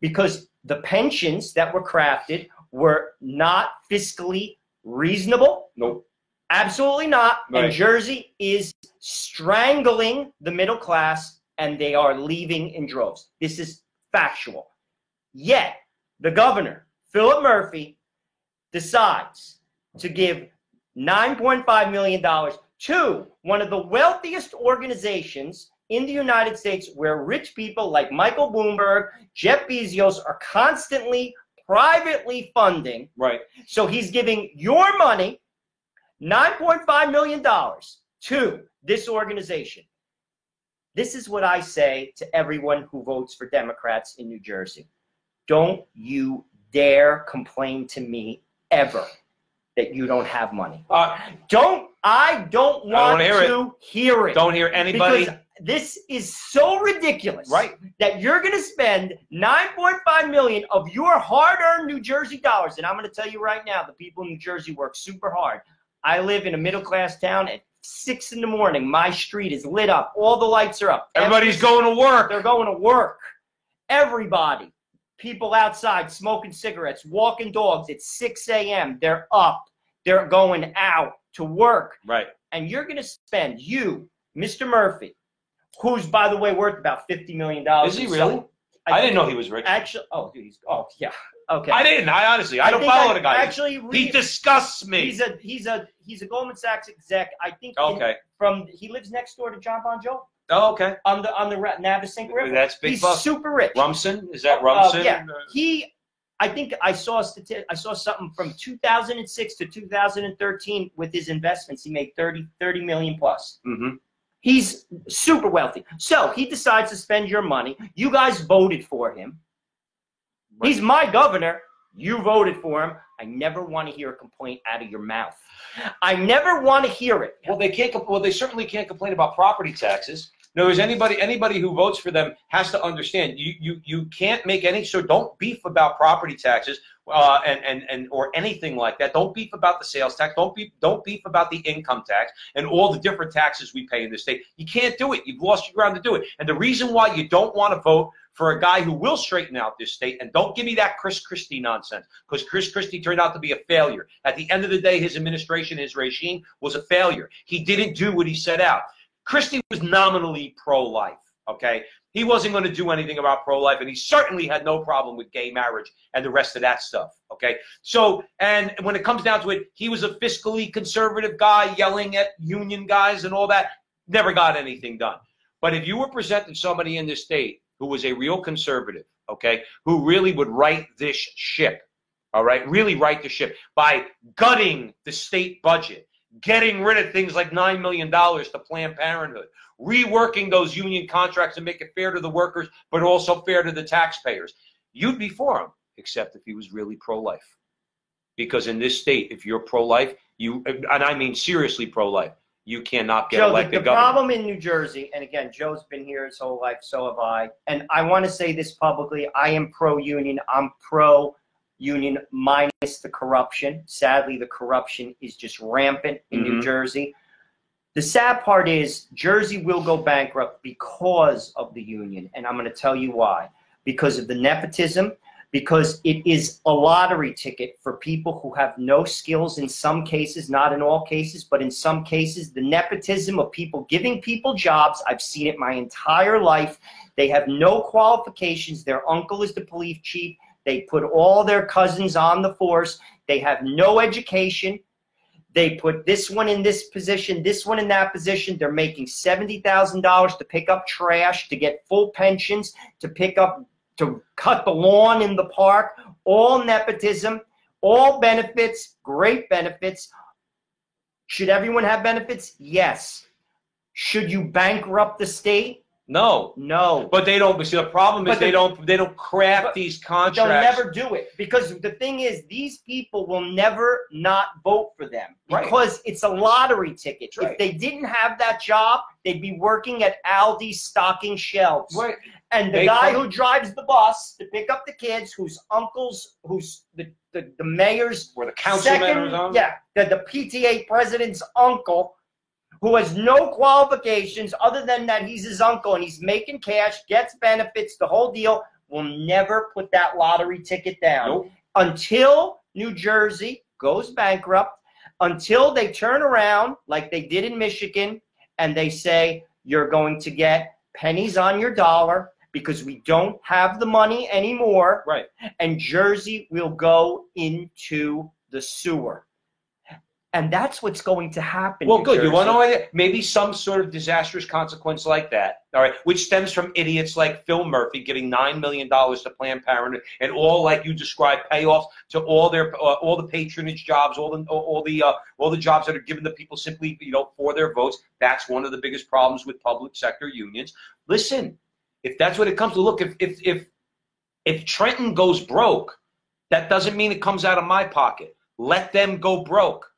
because the pensions that were crafted were not fiscally reasonable. Nope. Absolutely not. Right. And Jersey is strangling the middle class, and they are leaving in droves. This is factual. Yet, the governor, Philip Murphy, decides to give $9.5 million to one of the wealthiest organizations in the United States, where rich people like Michael Bloomberg, Jeff Bezos are constantly privately funding. Right. So he's giving your money, $9.5 million, to this organization. This is what I say to everyone who votes for Democrats in New Jersey. Don't you dare complain to me ever that you don't have money. I don't want to hear it. Don't hear anybody. Because this is so ridiculous. Right. That you're going to spend $9.5 million of your hard-earned New Jersey dollars. And I'm going to tell you right now, the people in New Jersey work super hard. I live in a middle-class town. At 6 in the morning, my street is lit up. All the lights are up. Everybody's going to work. They're going to work. Everybody. People outside smoking cigarettes, walking dogs at 6 a.m. They're up. They're going out to work. Right. And you're going to spend, you, Mr. Murphy, who's, by the way, worth about $50 million. Is he really? I didn't know he was rich. Actually, yeah. Okay. I didn't. I don't follow the guy. Actually, he disgusts me. He's a Goldman Sachs exec. I think. Okay. He lives next door to John Bon Jovi. Oh, okay. On the Navasink River. That's big. He's buck. super rich. Rumson? Is that Rumson? Yeah. I think I saw something from 2006 to 2013 with his investments. He made 30 million plus. Mm-hmm. He's super wealthy. So he decides to spend your money. You guys voted for him. Right. He's my governor. You voted for him. I never want to hear a complaint out of your mouth. I never want to hear it. Well, they can't. Well, they certainly can't complain about property taxes. No, is anybody who votes for them has to understand you can't make any. So don't beef about property taxes and or anything like that. Don't beef about the sales tax. Don't beef about the income tax and all the different taxes we pay in this state. You can't do it. You've lost your ground to do it. And the reason why you don't want to vote for a guy who will straighten out this state, and don't give me that Chris Christie nonsense, because Chris Christie turned out to be a failure. At the end of the day, his administration, his regime was a failure. He didn't do what he set out. Christie was nominally pro-life, okay? He wasn't going to do anything about pro-life, and he certainly had no problem with gay marriage and the rest of that stuff, okay? So, and when it comes down to it, he was a fiscally conservative guy yelling at union guys and all that. Never got anything done. But if you were presenting somebody in this state who was a real conservative, okay, who really would right this ship, all right, really right the ship by gutting the state budget, getting rid of things like $9 million to Planned Parenthood, reworking those union contracts and make it fair to the workers, but also fair to the taxpayers. You'd be for him, except if he was really pro-life. Because in this state, if you're pro-life, and I mean seriously pro-life, you cannot get elected the governor. Problem in New Jersey, and again, Joe's been here his whole life, so have I, and I want to say this publicly, I am pro-union. I'm pro-union minus the corruption. Sadly, the corruption is just rampant in New Jersey. The sad part is Jersey will go bankrupt because of the union, and I'm going to tell you why. Because of the nepotism, because it is a lottery ticket for people who have no skills in some cases, not in all cases, but in some cases, the nepotism of people giving people jobs. I've seen it my entire life. They have no qualifications. Their uncle is the police chief. They put all their cousins on the force. They have no education. They put this one in this position, this one in that position. They're making $70,000 to pick up trash, to get full pensions, to cut the lawn in the park. All nepotism, all benefits, great benefits. Should everyone have benefits? Yes. Should you bankrupt the state? No. No. But they don't. See, the problem is they don't craft these contracts. They'll never do it, because the thing is, these people will never not vote for them, because it's a lottery ticket. Right. If they didn't have that job, they'd be working at Aldi stocking shelves. Right. And the guy who drives the bus to pick up the kids, whose uncles, who's the mayor's or the councilman, the PTA president's uncle, who has no qualifications other than that he's his uncle and he's making cash, gets benefits, the whole deal, will never put that lottery ticket down until New Jersey goes bankrupt, until they turn around like they did in Michigan and they say, you're going to get pennies on your dollar because we don't have the money anymore. Right. And Jersey will go into the sewer. And that's what's going to happen. Well, New good. Jersey. You want to know maybe some sort of disastrous consequence like that, all right, which stems from idiots like Phil Murphy giving $9 million to Planned Parenthood and all, like you described, payoffs to all the patronage jobs, all the jobs that are given to people simply, for their votes. That's one of the biggest problems with public sector unions. Listen, if that's what it comes to, look, if Trenton goes broke, that doesn't mean it comes out of my pocket. Let them go broke.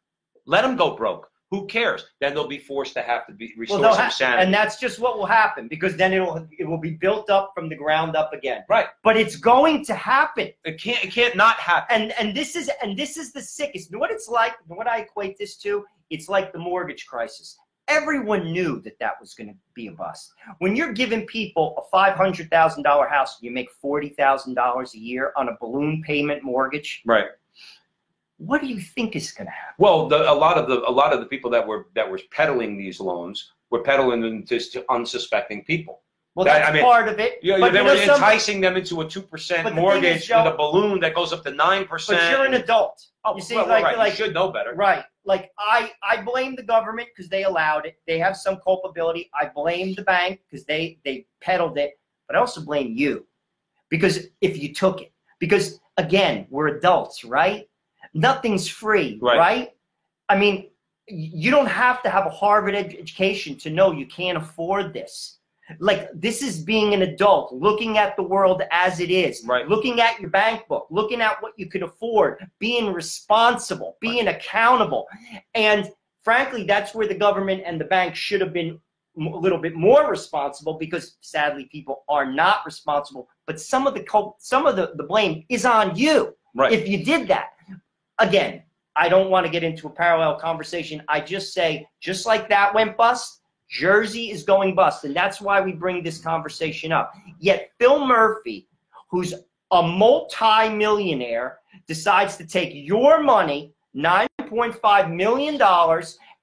Let them go broke. Who cares? Then they'll be forced to have to restore some sanity. And that's just what will happen, because then it will be built up from the ground up again. Right. But it's going to happen. It can't not happen. And this is the sickest. You know what it's like? You know what I equate this to? It's like the mortgage crisis. Everyone knew that was going to be a bust. When you're giving people a $500,000 house, you make $40,000 a year on a balloon payment mortgage. Right. What do you think is going to happen? Well, a lot of the people that were peddling these loans were peddling them to unsuspecting people. Well, that's part of it. Yeah, they were enticing them into a 2% mortgage with a balloon that goes up to 9%. But you're an adult. Oh, you see, right. You should know better. Right. Like I blame the government because they allowed it. They have some culpability. I blame the bank because they peddled it. But I also blame you, because if you took it, because again, we're adults, right? Nothing's free, right? I mean, you don't have to have a Harvard education to know you can't afford this. Like, this is being an adult, looking at the world as it is, looking at your bank book, looking at what you can afford, being responsible, being accountable. And frankly, that's where the government and the bank should have been a little bit more responsible, because sadly people are not responsible. But some of the blame is on you if you did that. Again, I don't want to get into a parallel conversation. I just say, just like that went bust, Jersey is going bust. And that's why we bring this conversation up. Yet Phil Murphy, who's a multi-millionaire, decides to take your money, $9.5 million,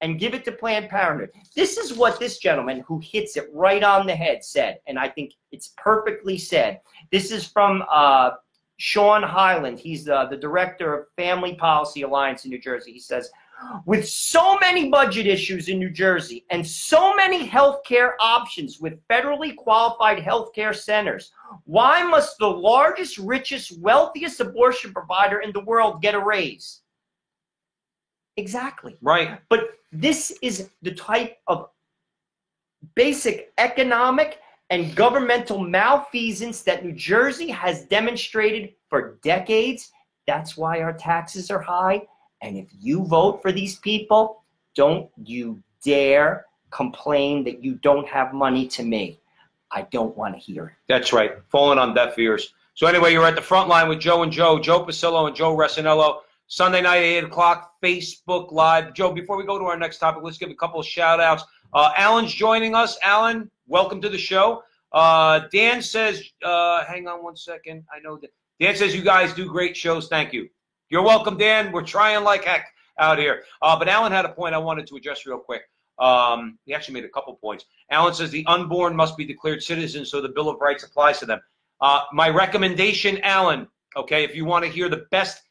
and give it to Planned Parenthood. This is what this gentleman, who hits it right on the head, said. And I think it's perfectly said. This is from Sean Hyland. He's the director of Family Policy Alliance in New Jersey. He says, with so many budget issues in New Jersey and so many healthcare options with federally qualified healthcare centers, why must the largest, richest, wealthiest abortion provider in the world get a raise? Exactly. Right. But this is the type of basic economic and governmental malfeasance that New Jersey has demonstrated for decades. That's why our taxes are high. And if you vote for these people, don't you dare complain that you don't have money to me. I don't want to hear it. That's right. Falling on deaf ears. So anyway, you're at the front line with Joe and Joe Pasillo and Joe Resinello. Sunday night at 8 o'clock, Facebook Live. Joe, before we go to our next topic, let's give a couple of shout-outs. Alan's joining us. Alan, welcome to the show. Dan says, hang on one second. I know that Dan says you guys do great shows. Thank you. You're welcome, Dan. We're trying like heck out here. But Alan had a point I wanted to address real quick. He actually made a couple points. Alan says the unborn must be declared citizens, so the Bill of Rights applies to them. My recommendation, Alan, okay, if you want to hear the best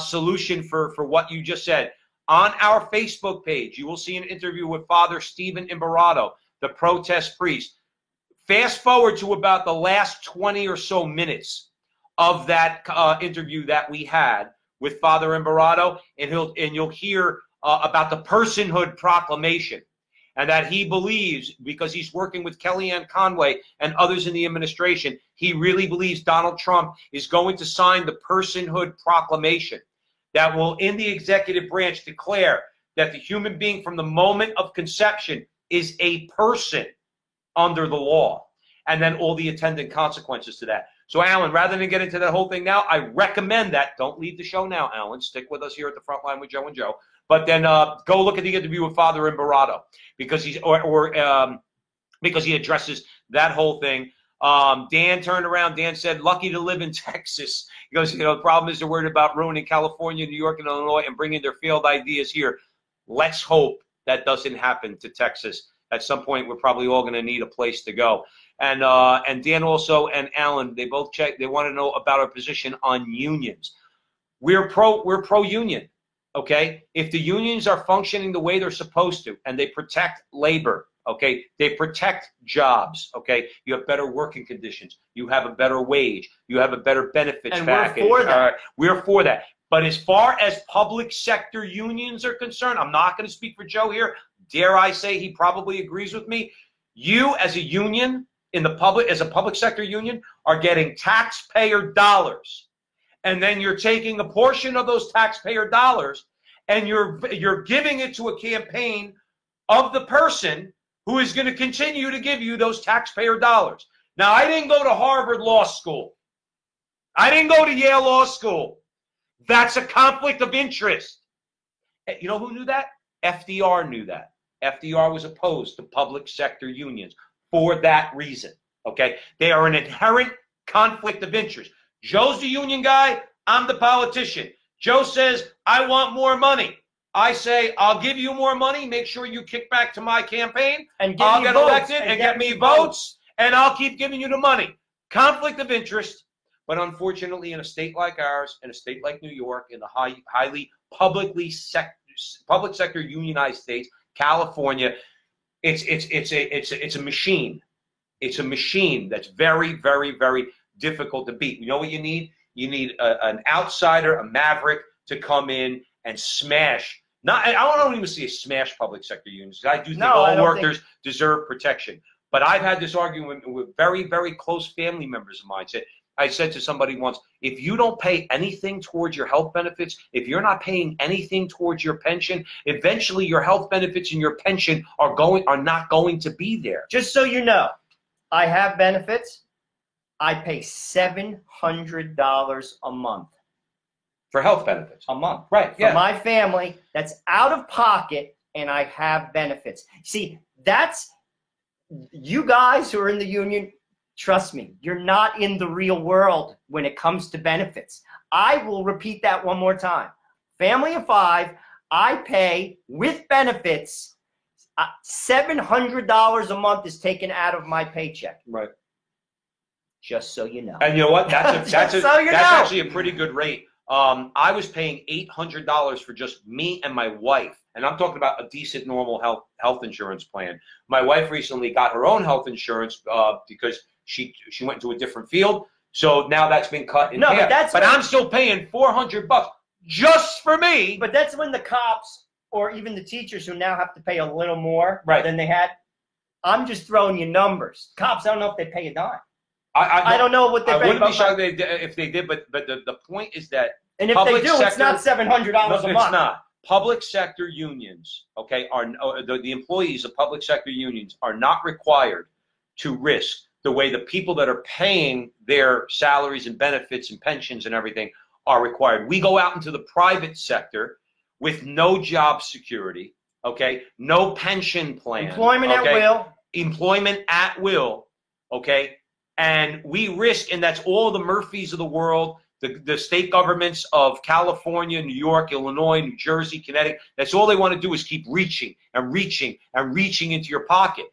solution for what you just said, on our Facebook page, you will see an interview with Father Stephen Imperato, the protest priest. Fast forward to about the last 20 or so minutes of that interview that we had with Father Imperato, and you'll hear about the personhood proclamation, and that he believes, because he's working with Kellyanne Conway and others in the administration, he really believes Donald Trump is going to sign the personhood proclamation that will, in the executive branch, declare that the human being from the moment of conception is a person under the law, and then all the attendant consequences to that. So, Alan, rather than get into that whole thing now, I recommend that. Don't leave the show now, Alan. Stick with us here at the front line with Joe and Joe. But then go look at the interview with Father Imperato, because because he addresses that whole thing. Dan turned around. Dan said, lucky to live in Texas. He goes, the problem is they're worried about ruining California, New York, and Illinois and bringing their failed ideas here. Let's hope that doesn't happen to Texas. At some point, we're probably all going to need a place to go. And Dan also and Alan, they both checked. They want to know about our position on unions. We're pro-union. okay, if the unions are functioning the way they're supposed to and they protect labor, okay, they protect jobs, okay, you have better working conditions, you have a better wage, you have a better benefits package. We're for that. We're for that. But as far as public sector unions are concerned, I'm not going to speak for Joe here. Dare I say he probably agrees with me. You as a union in the public, as a public sector union, are getting taxpayer dollars. And then you're taking a portion of those taxpayer dollars and you're giving it to a campaign of the person who is going to continue to give you those taxpayer dollars. Now, I didn't go to Harvard Law School. I didn't go to Yale Law School. That's a conflict of interest. You know who knew that? FDR knew that. FDR was opposed to public sector unions for that reason, okay? They are an inherent conflict of interest. Joe's the union guy. I'm the politician. Joe says, I want more money. I say, I'll give you more money. Make sure you kick back to my campaign. And I'll get elected and get me votes, and I'll keep giving you the money. Conflict of interest. But unfortunately, in a state like ours, in a state like New York, in the highly public sector unionized states, California, it's a machine. It's a machine that's very, very, very difficult to beat. You know what you need? You need an outsider, a maverick, to come in and smash. I don't even see a smash public sector unions. I do think all workers deserve protection. But I've had this argument with very, very close family members of mine. I said to somebody once, if you don't pay anything towards your health benefits, if you're not paying anything towards your pension, eventually your health benefits and your pension are not going to be there. Just so you know, I have benefits. I pay $700 a month. For health benefits? A month. Right, For my family, that's out of pocket, and I have benefits. See, that's, you guys who are in the union, trust me, you're not in the real world when it comes to benefits. I will repeat that one more time. Family of 5, I pay with benefits, $700 a month is taken out of my paycheck. Right. Just so you know. And you know what? That's actually a pretty good rate. I was paying $800 for just me and my wife, and I'm talking about a decent, normal health insurance plan. My wife recently got her own health insurance because she went into a different field. So now that's been cut in half. But I'm still paying $400 just for me. But that's when the cops or even the teachers who now have to pay a little more than they had. I'm just throwing you numbers. Cops, I don't know if they pay a dime. I don't know what they pay. I wouldn't be shocked if they did, but the point is that and if they do, it's not $700 a month. It's not. Public sector unions, okay, the employees of public sector unions are not required to risk the way the people that are paying their salaries and benefits and pensions and everything are required. We go out into the private sector with no job security, okay, no pension plan. Employment at will. Employment at will, okay, and we risk, and that's all the Murphys of the world, the state governments of California, New York, Illinois, New Jersey, Connecticut. That's all they want to do is keep reaching and reaching and reaching into your pocket.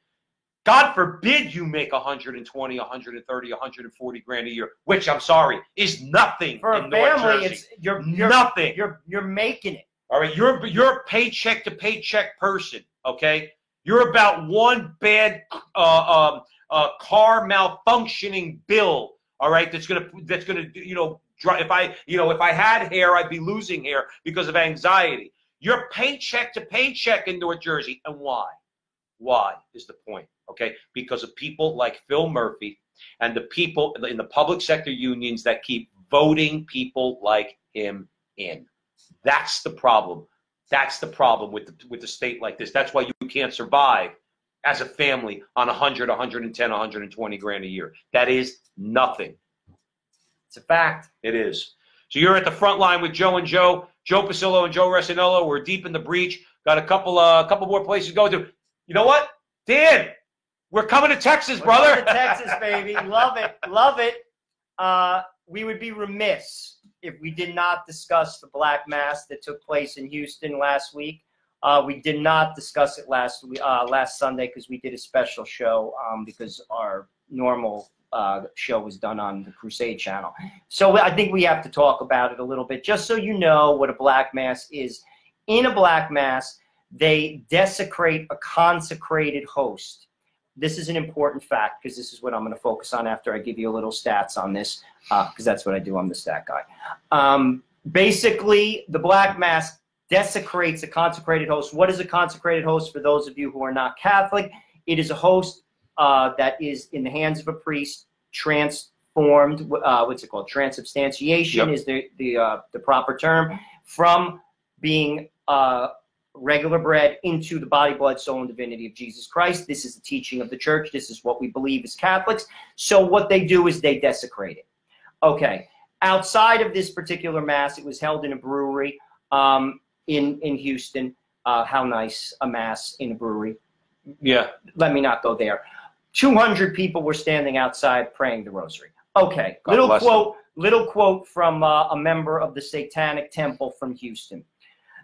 God forbid you make 120, 130, 140 grand a year, which I'm sorry is nothing for in a family. North Jersey. You're nothing. You're making it. All right, you're a paycheck to paycheck person. Okay, you're about one bad car malfunctioning bill. All right, that's gonna if I had hair, I'd be losing hair because of anxiety. You're paycheck to paycheck in North Jersey, and why? Why is the point? Okay, because of people like Phil Murphy and the people in the public sector unions that keep voting people like him in. That's the problem. That's the problem with the state like this. That's why you can't survive as a family on 100, 110, 120 grand a year. That is nothing. It's a fact. It is. So you're at the front line with Joe and Joe Pasillo and Joe Resinello. We're deep in the breach. Got a couple more places to go to. You know what, Dan? We're coming to Texas, brother. We're coming to Texas, baby. Love it. Love it. We would be remiss if we did not discuss the Black Mass that took place in Houston last week. We did not discuss it last Sunday because we did a special show because our normal show was done on the Crusade Channel. So I think we have to talk about it a little bit, just so you know what a black mass is. In a black mass, they desecrate a consecrated host. This is an important fact because this is what I'm going to focus on after I give you a little stats on this, because that's what I do. I'm the stat guy. Basically, the black mass desecrates a consecrated host. What is a consecrated host for those of you who are not Catholic? It is a host that is in the hands of a priest, transformed, what's it called? Transubstantiation is the proper term, from being regular bread into the body, blood, soul, and divinity of Jesus Christ. This is the teaching of the church. This is what we believe as Catholics. So what they do is they desecrate it. Okay. Outside of this particular mass, it was held in a brewery in Houston. How nice, a mass in a brewery. Yeah. Let me not go there. 200 people were standing outside praying the rosary. Okay. Little quote from a member of the Satanic Temple from Houston.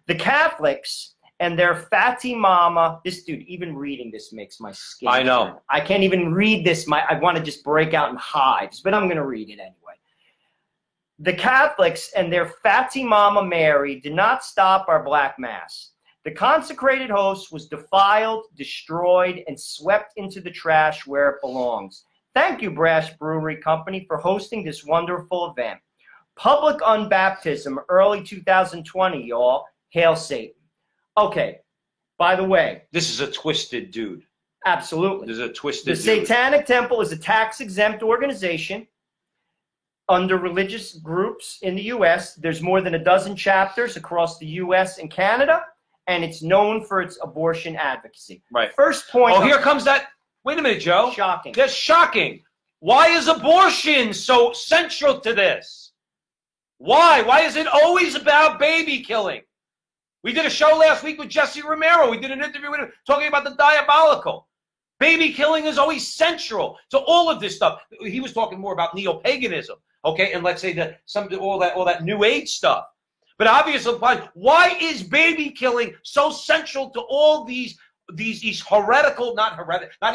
The Catholics and their Fatimama, this dude, even reading this makes my skin I know. turn. I can't even read this. I want to just break out in hives, but I'm going to read it anyway. The Catholics and their Fatimama Mary did not stop our black mass. The consecrated host was defiled, destroyed, and swept into the trash where it belongs. Thank you, Brash Brewery Company, for hosting this wonderful event. Public unbaptism, early 2020, y'all. Hail Satan. Okay, by the way. This is a twisted dude. Absolutely. This is a twisted dude. The Satanic Temple is a tax-exempt organization under religious groups in the U.S. There's more than a dozen chapters across the U.S. and Canada, and it's known for its abortion advocacy. Right. First point. Oh, here comes that. Wait a minute, Joe. Shocking. That's shocking. Why is abortion so central to this? Why? Why is it always about baby killing? We did a show last week with Jesse Romero. We did an interview with him talking about the diabolical. Baby killing is always central to all of this stuff. He was talking more about neo-paganism, okay, and let's say all that New Age stuff. But obviously, why is baby killing so central to all these heretical, not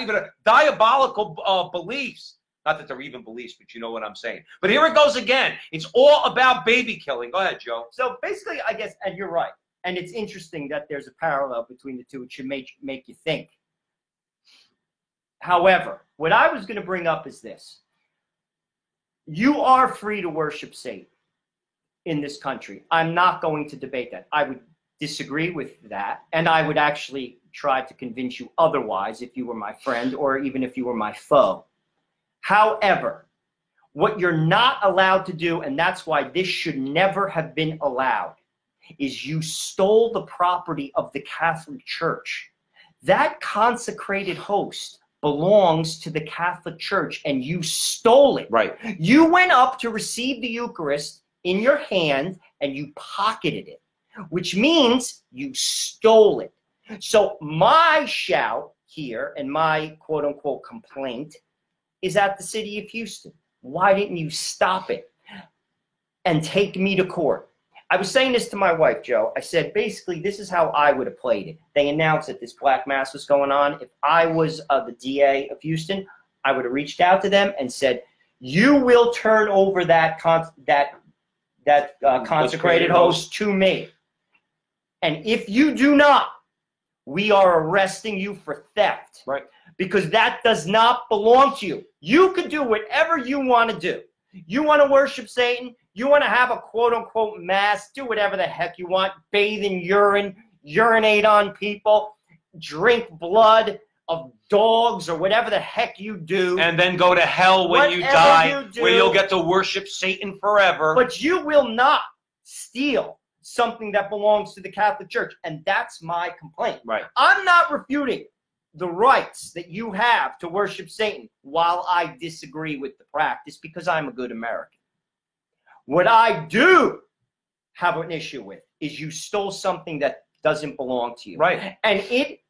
even diabolical beliefs? Not that they're even beliefs, but you know what I'm saying. But here it goes again. It's all about baby killing. Go ahead, Joe. So basically, I guess, and you're right. And it's interesting that there's a parallel between the two. It should make you think. However, what I was going to bring up is this. You are free to worship Satan in this country. I'm not going to debate that. I would disagree with that, and I would actually try to convince you otherwise if you were my friend or even if you were my foe. However, what you're not allowed to do, and that's why this should never have been allowed, is you stole the property of the Catholic Church. That consecrated host belongs to the Catholic Church, and you stole it. Right. You went up to receive the Eucharist in your hand, and you pocketed it, which means you stole it. So my shout here, and my quote-unquote complaint, is at the city of Houston. Why didn't you stop it and take me to court? I was saying this to my wife, Joe. I said, basically, this is how I would have played it. They announced that this black mass was going on. If I was the DA of Houston, I would have reached out to them and said, you will turn over that consecrated host to me. And if you do not, we are arresting you for theft. Right. Because that does not belong to you. You could do whatever you want to do. You want to worship Satan? You want to have a quote-unquote mass? Do whatever the heck you want. Bathe in urine, urinate on people, drink blood of dogs or whatever the heck you do. And then go to hell when you die, where you'll get to worship Satan forever. But you will not steal something that belongs to the Catholic Church. And that's my complaint. Right. I'm not refuting the rights that you have to worship Satan while I disagree with the practice because I'm a good American. What I do have an issue with is you stole something that doesn't belong to you. Right. And it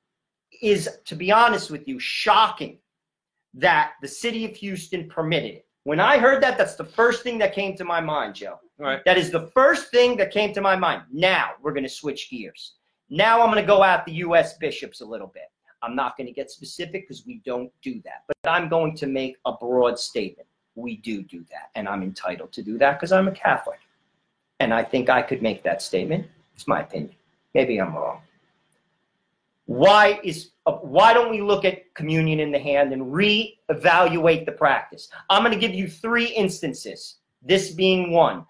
is, to be honest with you, shocking that the city of Houston permitted it. When I heard that, that's the first thing that came to my mind, Joe. Right. That is the first thing that came to my mind. Now we're going to switch gears. Now I'm going to go at the U.S. bishops a little bit. I'm not going to get specific because we don't do that. But I'm going to make a broad statement. We do that, and I'm entitled to do that because I'm a Catholic. And I think I could make that statement. It's my opinion. Maybe I'm wrong. Why don't we look at communion in the hand and reevaluate the practice? I'm going to give you 3 instances, this being one.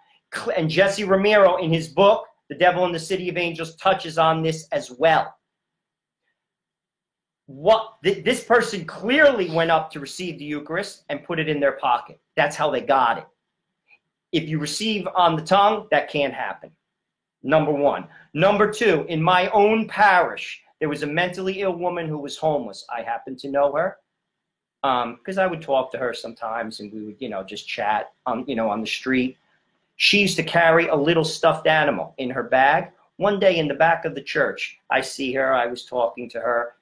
And Jesse Romero, in his book, The Devil in the City of Angels, touches on this as well. This person clearly went up to receive the Eucharist and put it in their pocket. That's how they got it. If you receive on the tongue, that can't happen. Number 1. Number 2, in my own parish, there was a mentally ill woman who was homeless. I happened to know her because I would talk to her sometimes, and we would, just chat on the street. She used to carry a little stuffed animal in her bag. One day in the back of the church, I see her. I was talking to her.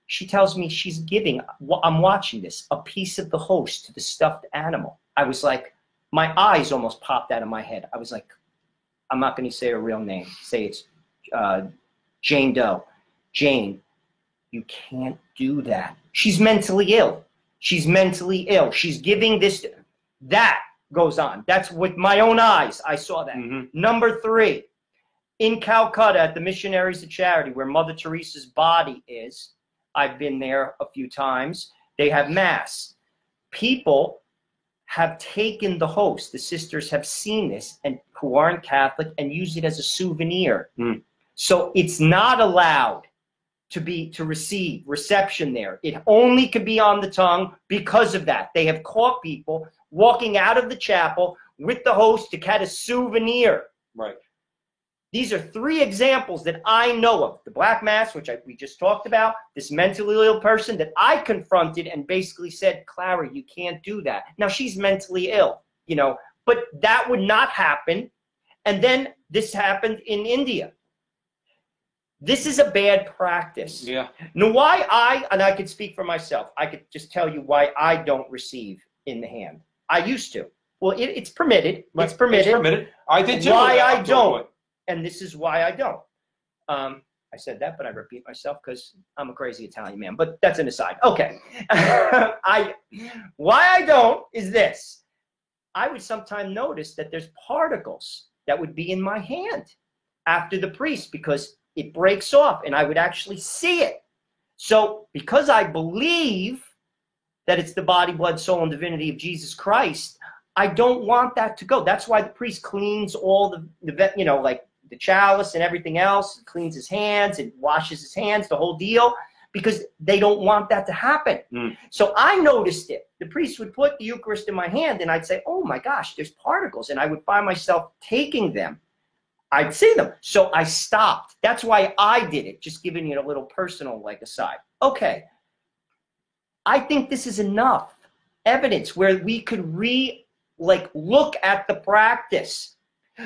She tells me she's giving, I'm watching this, a piece of the host to the stuffed animal. I was like, my eyes almost popped out of my head. I was like, I'm not going to say her real name. Say it's Jane Doe. Jane, you can't do that. She's mentally ill. She's mentally ill. She's giving this. That goes on. That's with my own eyes. I saw that. Number 3, in Calcutta at the Missionaries of Charity, where Mother Teresa's body is, I've been there a few times. They have Mass. People have taken the host. The sisters have seen this, and who aren't Catholic, and use it as a souvenir. So it's not allowed to receive reception there. It only could be on the tongue because of that. They have caught people walking out of the chapel with the host to get a souvenir. Right. These are 3 examples that I know of. The Black Mass, which we just talked about, this mentally ill person that I confronted and basically said, Clara, you can't do that. Now, she's mentally ill, but that would not happen. And then this happened in India. This is a bad practice. Yeah. Now, why I could speak for myself. I could just tell you why I don't receive in the hand. I used to. Well, it's permitted. It's permitted. It's permitted. I did too. Why I don't. And this is why I don't. I said that, but I repeat myself because I'm a crazy Italian man. But that's an aside. Okay. Why I don't is this. I would sometimes notice that there's particles that would be in my hand after the priest because it breaks off, and I would actually see it. So because I believe that it's the body, blood, soul, and divinity of Jesus Christ, I don't want that to go. That's why the priest cleans all the like the chalice and everything else, cleans his hands and washes his hands, the whole deal, because they don't want that to happen. So I noticed it. The priest would put the Eucharist in my hand, and I'd say, oh my gosh, there's particles. And I would find myself taking them. I'd see them. So I stopped. That's why I did it, just giving you a little personal aside. Okay. I think this is enough evidence where we could look at the practice,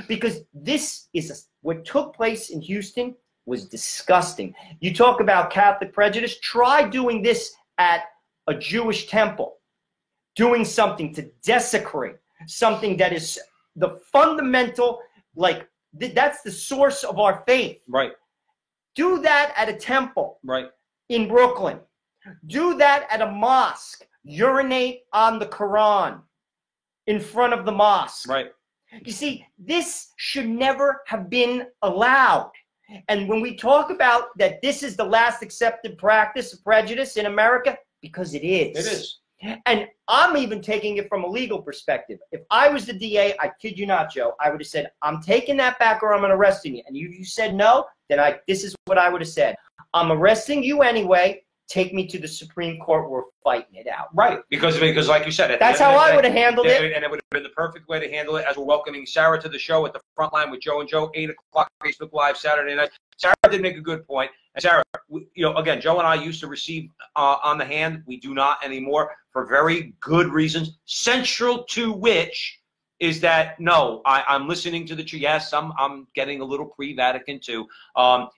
because this is what took place in Houston was disgusting. You talk about Catholic prejudice. Try doing this at a Jewish temple, doing something to desecrate something that is the fundamental, that's the source of our faith. Right. Do that at a temple. Right. In Brooklyn. Do that at a mosque. Urinate on the Quran in front of the mosque. Right. You see, this should never have been allowed. And when we talk about that this is the last accepted practice of prejudice in America, because it is. It is. And I'm even taking it from a legal perspective. If I was the DA, I kid you not, Joe, I would have said, I'm taking that back or I'm arresting you. And you said no, then this is what I would have said. I'm arresting you anyway. Take me to the Supreme Court. We're fighting it out. Right. Because like you said, that's how I would have handled it. And it would have been the perfect way to handle it, as we're welcoming Sarah to the show at the front line with Joe and Joe, 8 o'clock, Facebook Live, Saturday night. Sarah did make a good point. And Sarah, again, Joe and I used to receive on the hand. We do not anymore for very good reasons, central to which is that, no, I'm listening to the truth. Yes, I'm getting a little pre-Vatican II.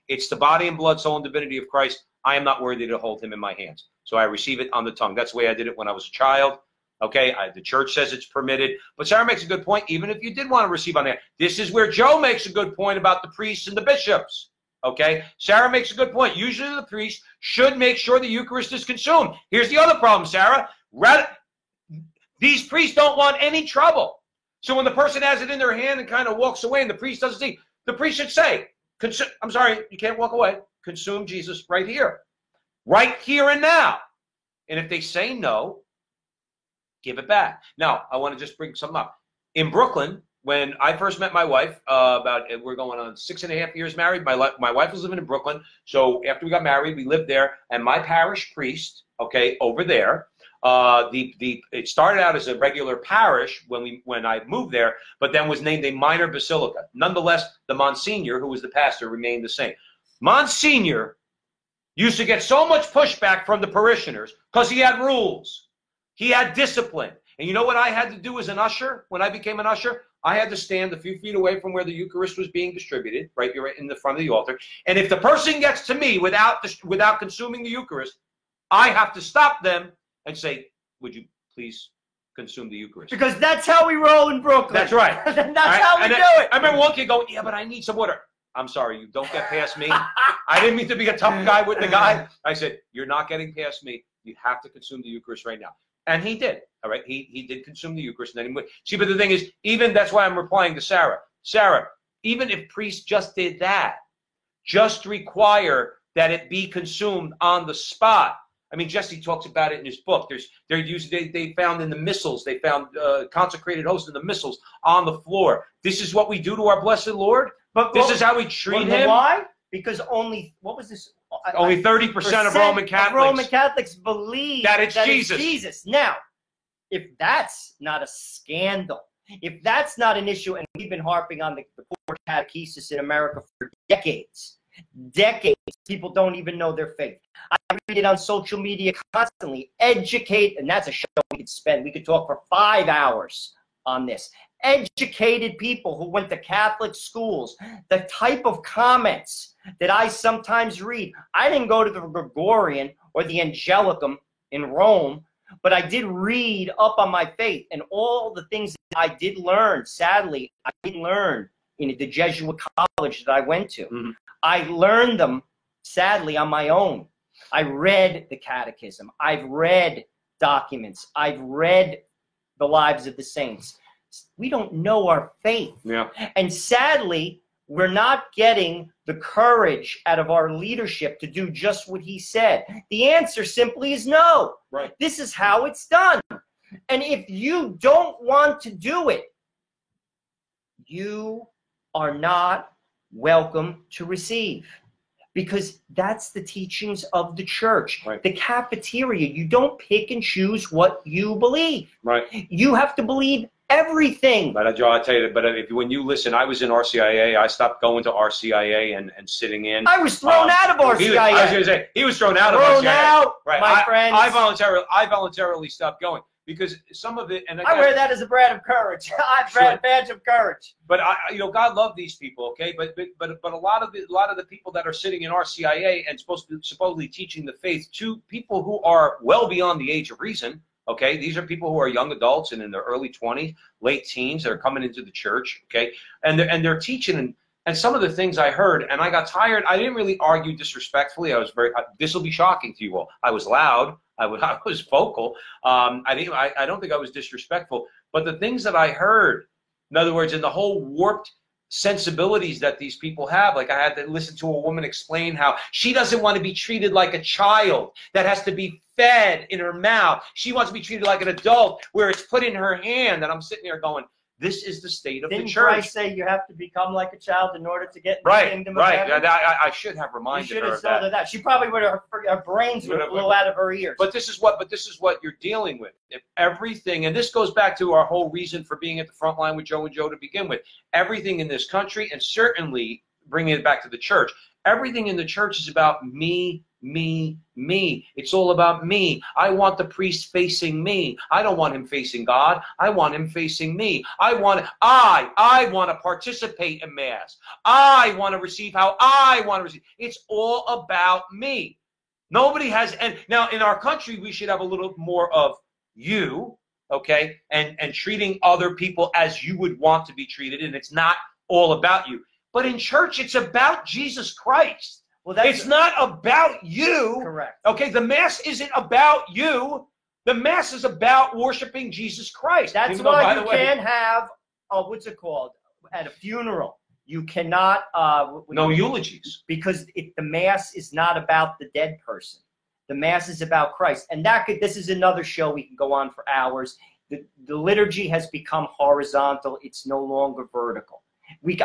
It's the body and blood, soul, and divinity of Christ. I am not worthy to hold him in my hands. So I receive it on the tongue. That's the way I did it when I was a child. Okay, the church says it's permitted. But Sarah makes a good point. Even if you did want to receive on there, this is where Joe makes a good point about the priests and the bishops. Okay? Sarah makes a good point. Usually the priest should make sure the Eucharist is consumed. Here's the other problem, Sarah. These priests don't want any trouble. So when the person has it in their hand and kind of walks away and the priest doesn't see, the priest should say, I'm sorry, you can't walk away. Consume Jesus right here and now. And if they say no, give it back. Now, I want to just bring something up. In Brooklyn, when I first met my wife, we're going on 6.5 years married. My wife was living in Brooklyn. So after we got married, we lived there. And my parish priest, okay, over there, it started out as a regular parish when I moved there, but then was named a minor basilica. Nonetheless, the Monsignor, who was the pastor, remained the same. Monsignor used to get so much pushback from the parishioners because he had rules. He had discipline. And you know what I had to do as an usher when I became an usher? I had to stand a few feet away from where the Eucharist was being distributed, right? You're in the front of the altar. And if the person gets to me without consuming the Eucharist, I have to stop them and say, would you please consume the Eucharist? Because that's how we roll in Brooklyn. That's right. That's how we do it. I remember one kid going, yeah, but I need some water. I'm sorry, you don't get past me. I didn't mean to be a tough guy with the guy. I said, you're not getting past me. You have to consume the Eucharist right now. And he did, all right? He did consume the Eucharist. And then he went. See, but the thing is, that's why I'm replying to Sarah. Sarah, even if priests just did that, just require that it be consumed on the spot. I mean, Jesse talks about it in his book. They found in the missals, they found consecrated hosts in the missals on the floor. This is what we do to our blessed Lord. But this is how we treat him. Why? Because only 30% of Roman Catholics believe that it's Jesus. Now, if that's not a scandal, if that's not an issue, and we've been harping on the poor catechesis in America for decades, people don't even know their faith. I read it on social media constantly. Educate, and that's a show we could talk for 5 hours on this. Educated people who went to Catholic schools, the type of comments that I sometimes read. I didn't go to the Gregorian or the Angelicum in Rome, but I did read up on my faith, and all the things that I did learn, sadly, I did learn in the Jesuit college that I went to. Mm-hmm. I learned them, sadly, on my own. I read the catechism. I've read documents. I've read the lives of the saints. We don't know our faith. Yeah. And sadly, we're not getting the courage out of our leadership to do just what he said. The answer simply is no. Right. This is how it's done. And if you don't want to do it, you are not welcome to receive. Because that's the teachings of the church. Right. The cafeteria, you don't pick and choose what you believe. Right. You have to believe everything. But Joe, I tell you, when you listen, I was in RCIA. I stopped going to RCIA and sitting in. I was thrown out of RCIA. I was going to say he was thrown out of RCIA. Thrown out, right. My friends. I voluntarily stopped going because some of it, and again, I wear that as a badge of courage. Badge of courage. But God loved these people, okay. But a lot of the people that are sitting in RCIA and supposedly teaching the faith to people who are well beyond the age of reason. Okay, these are people who are young adults and in their early 20s, late teens that are coming into the church. Okay, and they're teaching, and some of the things I heard, and I got tired. I didn't really argue disrespectfully. I was this will be shocking to you all. I was loud. I was vocal. I don't think I was disrespectful. But the things that I heard, in other words, in the whole warped sensibilities that these people have, like I had to listen to a woman explain how she doesn't want to be treated like a child that has to be fed in her mouth. She wants to be treated like an adult where it's put in her hand. And I'm sitting there going, this is the state of the church. Didn't Christ say you have to become like a child in order to get in the kingdom of heaven? Right. I should have reminded her of that. She probably would have, her brains would have blew out of her ears. But this is what you're dealing with. If everything, and this goes back to our whole reason for being at the front line with Joe and Joe to begin with. Everything in this country, and certainly bringing it back to the church, everything in the church is about me. It's all about me. I want the priest facing me. I don't want him facing God. I want him facing me. I want to participate in Mass. I want to receive how I want to receive. It's all about me. Nobody has, and now in our country, we should have a little more of you, okay, and treating other people as you would want to be treated, and it's not all about you. But in church, it's about Jesus Christ. Well, that's It's not about you. correct. Okay, the Mass isn't about you. The Mass is about worshiping Jesus Christ. That's Even though, why by you the way, can't have, what's it called? At a funeral, you cannot. no eulogies. Because the Mass is not about the dead person. The Mass is about Christ. And this is another show we can go on for hours. The liturgy has become horizontal. It's no longer vertical.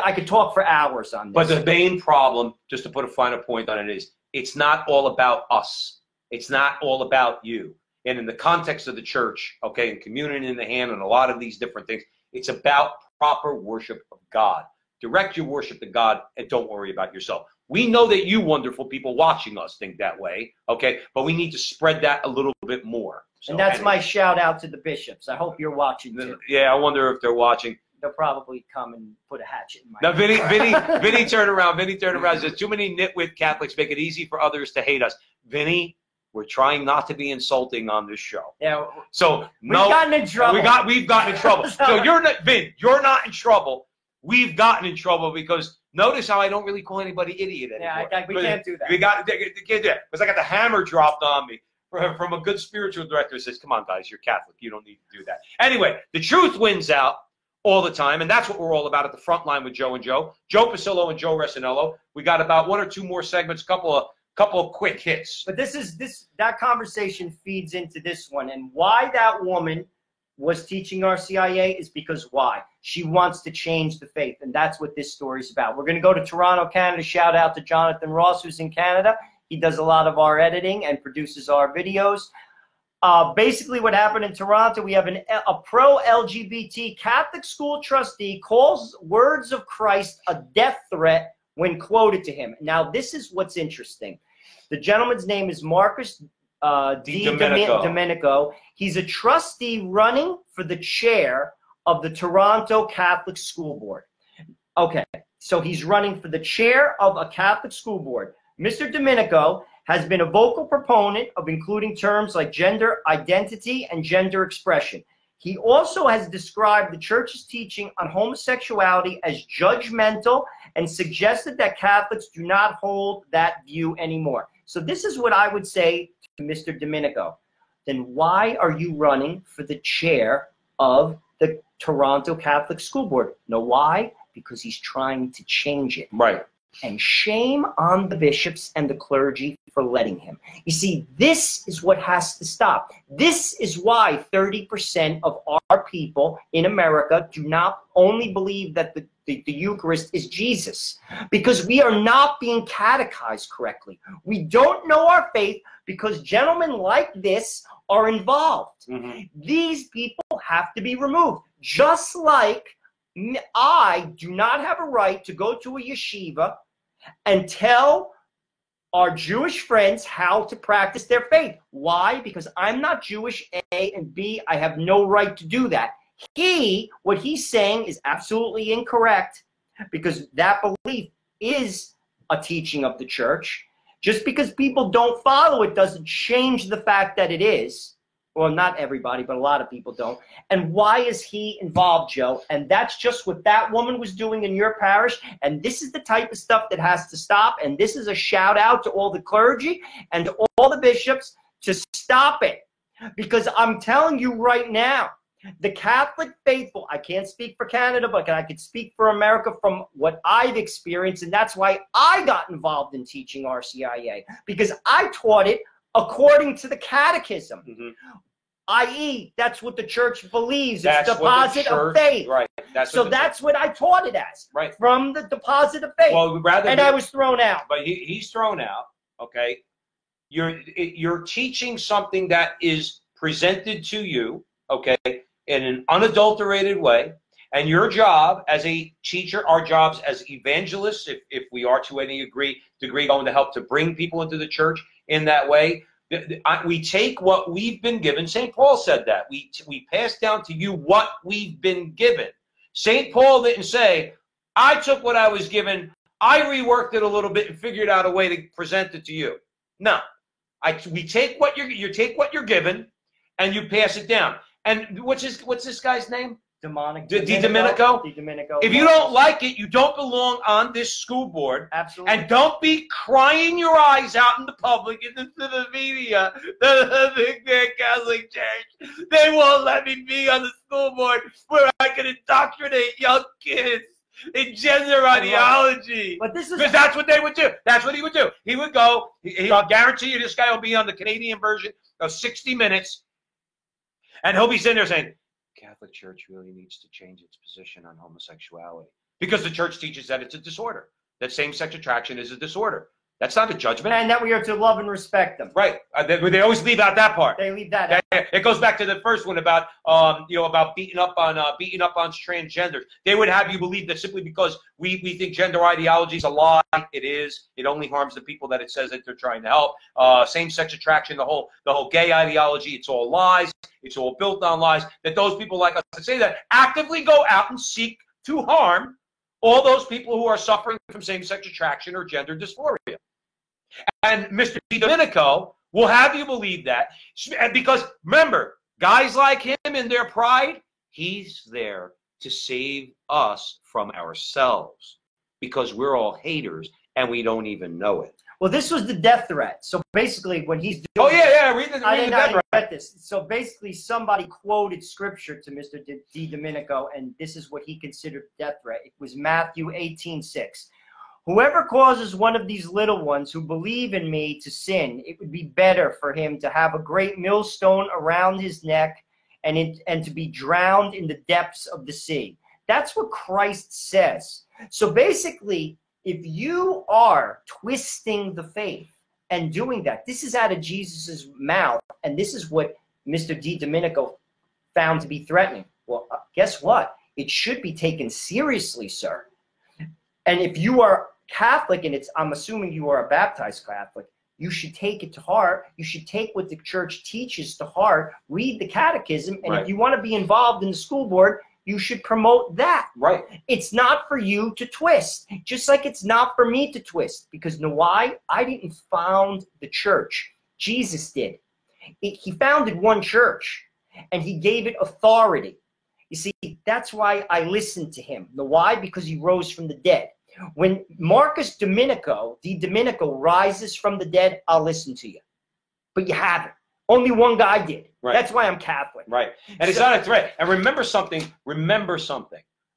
I could talk for hours on this. But the main problem, just to put a finer point on it, is it's not all about us. It's not all about you. And in the context of the church, okay, and communion in the hand and a lot of these different things, it's about proper worship of God. Direct your worship to God and don't worry about yourself. We know that you wonderful people watching us think that way, okay? But we need to spread that a little bit more. So, and that's my shout out to the bishops. I hope you're watching too. Yeah, I wonder if they're watching. They'll probably come and put a hatchet in my Now, head. Vinny turned around. Vinny turned around. Says, too many nitwit Catholics make it easy for others to hate us. Vinny, we're trying not to be insulting on this show. Yeah, So we've no, gotten in trouble. we've gotten in trouble. So you're not, Vin, you're not in trouble. We've gotten in trouble because notice how I don't really call anybody idiot anymore. Yeah, we can't do that. We can't do that because I got the hammer dropped on me from a good spiritual director who says, "Come on, guys, you're Catholic. You don't need to do that." Anyway, the truth wins out all the time, and that's what we're all about at the front line with Joe and Joe Pasillo and Joe Resinello. We got about one or two more segments, couple of quick hits. But that conversation feeds into this one, and why that woman was teaching RCIA is because why? She wants to change the faith, and that's what this story is about. We're going to go to Toronto, Canada. Shout out to Jonathan Ross, who's in Canada. He does a lot of our editing and produces our videos. Basically, what happened in Toronto, we have a pro-LGBT Catholic school trustee calls words of Christ a death threat when quoted to him. Now, this is what's interesting. The gentleman's name is Marcus Domenico. He's a trustee running for the chair of the Toronto Catholic School Board. Okay, so he's running for the chair of a Catholic school board. Mr. Domenico has been a vocal proponent of including terms like gender identity and gender expression. He also has described the church's teaching on homosexuality as judgmental and suggested that Catholics do not hold that view anymore. So this is what I would say to Mr. Domenico. Then why are you running for the chair of the Toronto Catholic School Board? Know why? Because he's trying to change it. Right. And shame on the bishops and the clergy for letting him. You see, this is what has to stop. This is why 30% of our people in America do not only believe that the Eucharist is Jesus, because we are not being catechized correctly. We don't know our faith because gentlemen like this are involved. Mm-hmm. These people have to be removed. Just like I do not have a right to go to a yeshiva and tell our Jewish friends how to practice their faith. Why? Because I'm not Jewish, A, and B, I have no right to do that. What he's saying is absolutely incorrect, because that belief is a teaching of the church. Just because people don't follow it doesn't change the fact that it is. Well, not everybody, but a lot of people don't. And why is he involved, Joe? And that's just what that woman was doing in your parish. And this is the type of stuff that has to stop. And this is a shout out to all the clergy and to all the bishops to stop it. Because I'm telling you right now, the Catholic faithful, I can't speak for Canada, but I could speak for America from what I've experienced. And that's why I got involved in teaching RCIA, because I taught it according to the catechism, i.e., that's what the church believes. It's deposit of faith. Right. That's what I taught it as. Right. From the deposit of faith. Well, I was thrown out. But he's thrown out. Okay. You're teaching something that is presented to you, okay, in an unadulterated way. And your job as a teacher, our jobs as evangelists, if we are to any degree going to help to bring people into the church in that way, we take what we've been given. St. Paul said that. We pass down to you what we've been given. St. Paul didn't say, I took what I was given, I reworked it a little bit and figured out a way to present it to you. No. We take what you take what you're given and you pass it down. And what's this guy's name? Demonic. Di Domenico. Di Domenico. If you don't like it, you don't belong on this school board. Absolutely. And don't be crying your eyes out in the public and to the media. The Big Bear Catholic Church, they won't let me be on the school board where I can indoctrinate young kids in gender ideology. But this is because that's what they would do. That's what he would do. He would go. I'll guarantee you, this guy will be on the Canadian version of 60 Minutes, and he'll be sitting there saying, Catholic Church really needs to change its position on homosexuality because the church teaches that it's a disorder, that same-sex attraction is a disorder. That's not a judgment. And that we are to love and respect them. Right. They always leave out that part. They leave that out. It goes back to the first one about, about beating up on transgenders. They would have you believe that simply because we think gender ideology is a lie. It is. It only harms the people that it says that they're trying to help. Same-sex attraction, the whole gay ideology, it's all lies. It's all built on lies. That those people like us that say that actively go out and seek to harm all those people who are suffering from same-sex attraction or gender dysphoria. And Mr. Di Domenico will have you believe that because, remember, guys like him in their pride, he's there to save us from ourselves because we're all haters and we don't even know it. Well, this was the death threat. So basically, when he's doing read the death threat. Read this. So basically, somebody quoted scripture to Mr. Di Domenico, and this is what he considered death threat. It was Matthew 18:6. Whoever causes one of these little ones who believe in me to sin, it would be better for him to have a great millstone around his neck and to be drowned in the depths of the sea. That's what Christ says. So basically, if you are twisting the faith and doing that, this is out of Jesus's mouth, and this is what Mr. Di Domenico found to be threatening. Well, guess what? It should be taken seriously, sir. And if you are Catholic, and I'm assuming you are a baptized Catholic, you should take it to heart. You should take what the church teaches to heart, read the catechism, and if you want to be involved in the school board, you should promote that. Right. It's not for you to twist, just like it's not for me to twist. Because you know why? I didn't found the church. Jesus did. He founded one church, and he gave it authority. You see, that's why I listened to him. You know why? Because he rose from the dead. When Marcus Di Domenico rises from the dead, I'll listen to you. But you haven't. Only one guy did. Right. That's why I'm Catholic. Right. And it's not a threat. And remember something,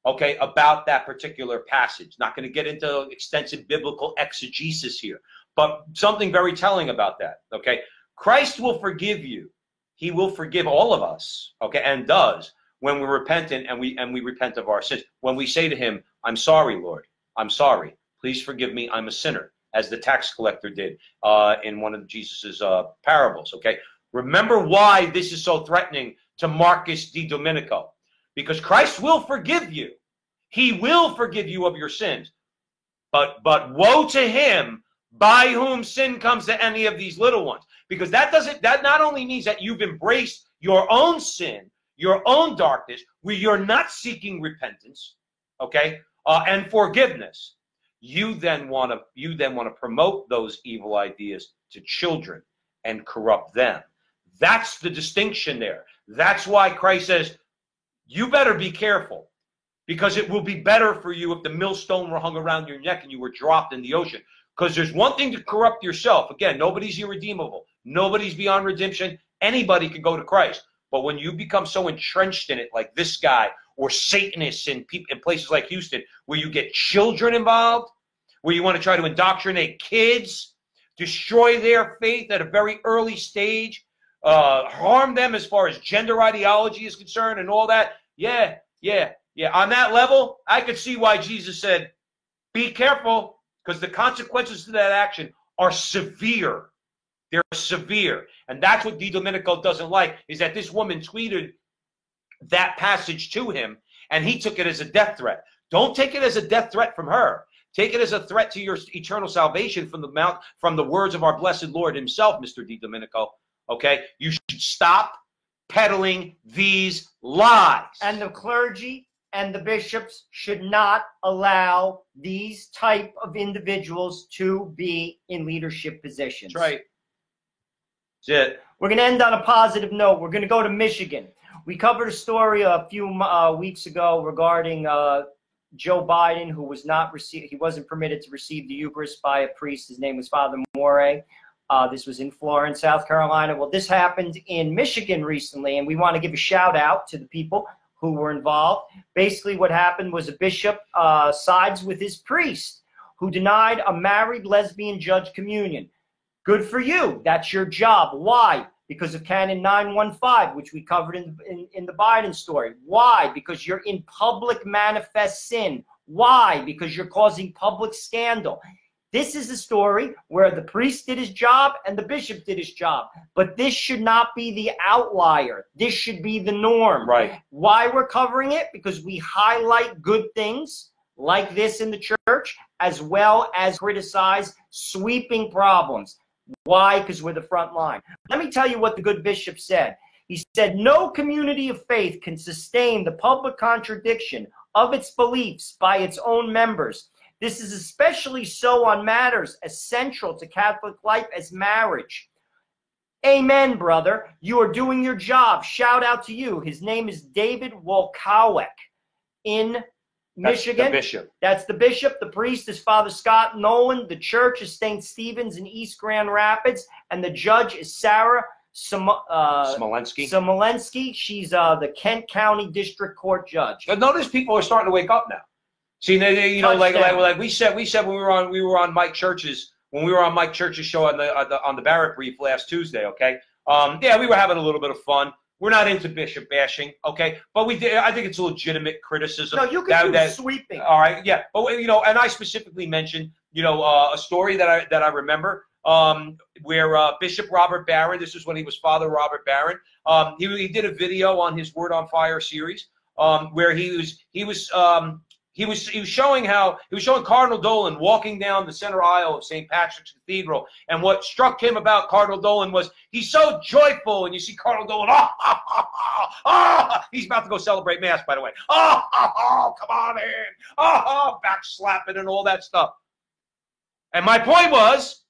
okay, about that particular passage. Not going to get into extensive biblical exegesis here, but something very telling about that, okay? Christ will forgive you. He will forgive all of us, okay, and does when we're repentant and we repent of our sins. When we say to him, I'm sorry, Lord, I'm sorry. Please forgive me, I'm a sinner, as the tax collector did in one of Jesus's parables, okay? Remember why this is so threatening to Marcus Di Domenico. Because Christ will forgive you. He will forgive you of your sins. But woe to him by whom sin comes to any of these little ones. Because that not only means that you've embraced your own sin, your own darkness, where you're not seeking repentance, okay, and forgiveness. You then want to promote those evil ideas to children and corrupt them. That's the distinction there. That's why Christ says, you better be careful, because it will be better for you if the millstone were hung around your neck and you were dropped in the ocean. Because there's one thing to corrupt yourself. Again, nobody's irredeemable. Nobody's beyond redemption. Anybody can go to Christ. But when you become so entrenched in it, like this guy, or Satanists in places like Houston, where you get children involved, where you want to try to indoctrinate kids, destroy their faith at a very early stage, harm them as far as gender ideology is concerned and all that. Yeah. On that level, I could see why Jesus said, be careful, because the consequences to that action are severe. They're severe. And that's what Di Domenico doesn't like, is that this woman tweeted that passage to him, and he took it as a death threat. Don't take it as a death threat from her. Take it as a threat to your eternal salvation from the words of our blessed Lord himself, Mr. Di Domenico. Okay? You should stop peddling these lies. And the clergy and the bishops should not allow these type of individuals to be in leadership positions. That's right. That's it. We're going to end on a positive note. We're going to go to Michigan, We covered a story a few weeks ago regarding Joe Biden, who wasn't permitted to receive the Eucharist by a priest. His name was Father Moray. This was in Florence, South Carolina. Well, this happened in Michigan recently, and we want to give a shout out to the people who were involved. Basically, what happened was a bishop sides with his priest, who denied a married lesbian judge communion. Good for you. That's your job. Why? Because of Canon 915, which we covered in the Biden story. Why? Because you're in public manifest sin. Why? Because you're causing public scandal. This is a story where the priest did his job and the bishop did his job. But this should not be the outlier. This should be the norm. Right. Why we're covering it? Because we highlight good things like this in the church, as well as criticize sweeping problems. Why? Because we're the front line. Let me tell you what the good bishop said. He said, no community of faith can sustain the public contradiction of its beliefs by its own members. This is especially so on matters as central to Catholic life as marriage. Amen, brother. You are doing your job. Shout out to you. His name is David Wolkowek in Michigan. That's the bishop. That's the bishop. The priest is Father Scott Nolan. The church is St. Stephen's in East Grand Rapids. And the judge is Sarah Smolensky. She's the Kent County District Court judge. But notice people are starting to wake up now. See, they like we said when we were on Mike Church's show on the Barrett Brief last Tuesday. Okay, yeah, we were having a little bit of fun. We're not into bishop bashing, okay? But we did. I think it's a legitimate criticism. No, you can do sweeping. All right, yeah. But and I specifically mentioned, a story that I remember, where Bishop Robert Barron. This is when he was Father Robert Barron. He did a video on his Word on Fire series, where he was showing Cardinal Dolan walking down the center aisle of St. Patrick's Cathedral, and what struck him about Cardinal Dolan was he's so joyful, and you see Cardinal Dolan, he's about to go celebrate Mass, by the way. Come on in, back slapping and all that stuff. And my point was,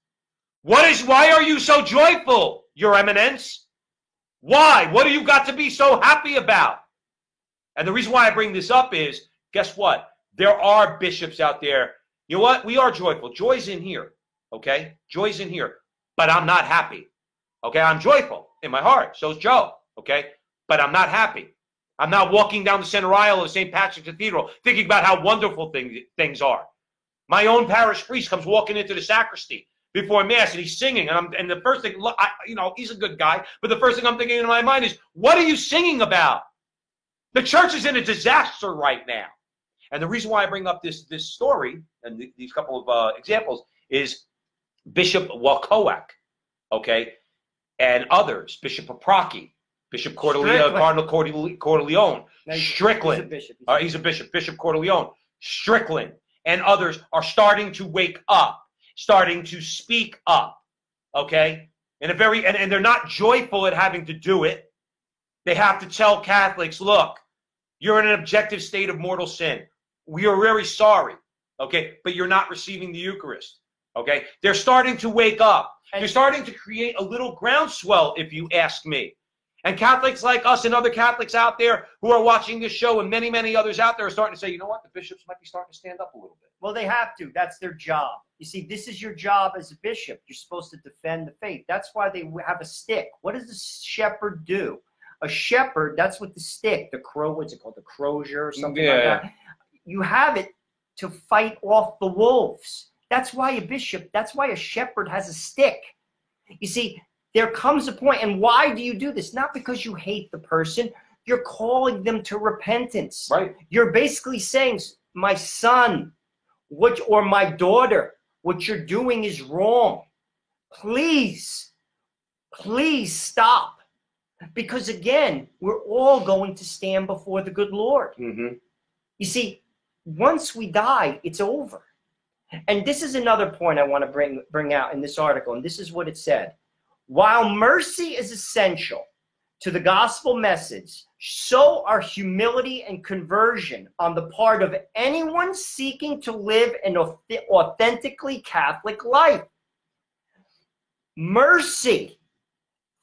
why are you so joyful, Your Eminence? Why? What do you got to be so happy about? And the reason why I bring this up is, guess what? There are bishops out there. You know what? We are joyful. Joy's in here, okay? Joy's in here. But I'm not happy, okay? I'm joyful in my heart. So is Joe, okay? But I'm not happy. I'm not walking down the center aisle of St. Patrick's Cathedral thinking about how wonderful things are. My own parish priest comes walking into the sacristy before Mass, and he's singing. And the first thing, he's a good guy, but the first thing I'm thinking in my mind is, what are you singing about? The church is in a disaster right now. And the reason why I bring up this story and these couple of examples is Bishop Wolkowek, okay, and others, Bishop Paprocki, Bishop Cardinal Cordileone, Strickland. He's a bishop. Bishop Cordileone, Strickland, and others are starting to wake up, starting to speak up, okay? And they're not joyful at having to do it. They have to tell Catholics, look, you're in an objective state of mortal sin. We are very sorry, okay? But you're not receiving the Eucharist, okay? They're starting to wake up. They're starting to create a little groundswell, if you ask me. And Catholics like us and other Catholics out there who are watching this show and many, many others out there are starting to say, you know what? The bishops might be starting to stand up a little bit. Well, they have to. That's their job. You see, this is your job as a bishop. You're supposed to defend the faith. That's why they have a stick. What does the shepherd do? A shepherd, that's what the stick, the crow, what's it called? The crozier or something like that. You have it to fight off the wolves. That's why a shepherd has a stick. You see, there comes a point, and why do you do this? Not because you hate the person. You're calling them to repentance. Right. You're basically saying, my son, or my daughter, what you're doing is wrong. Please stop. Because again, we're all going to stand before the good Lord. Mm-hmm. You see, once we die, it's over. And this is another point I want to bring out in this article, and this is what it said. While mercy is essential to the gospel message, so are humility and conversion on the part of anyone seeking to live an authentically Catholic life. Mercy,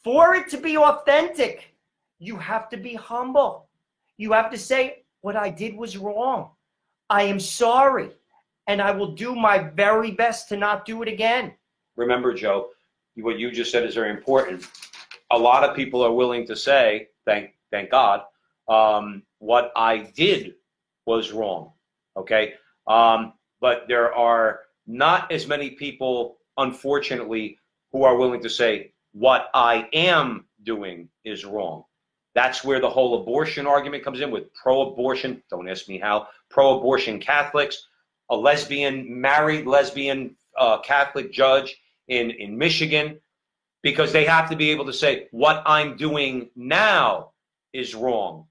for it to be authentic, You have to be humble. You have to say, what I did was wrong. I am sorry, and I will do my very best to not do it again. Remember, Joe, what you just said is very important. A lot of people are willing to say, thank God, what I did was wrong, okay? But there are not as many people, unfortunately, who are willing to say, what I am doing is wrong. That's where the whole abortion argument comes in with pro-abortion, don't ask me how, pro-abortion Catholics, a married lesbian Catholic judge in Michigan, because they have to be able to say, what I'm doing now is wrong,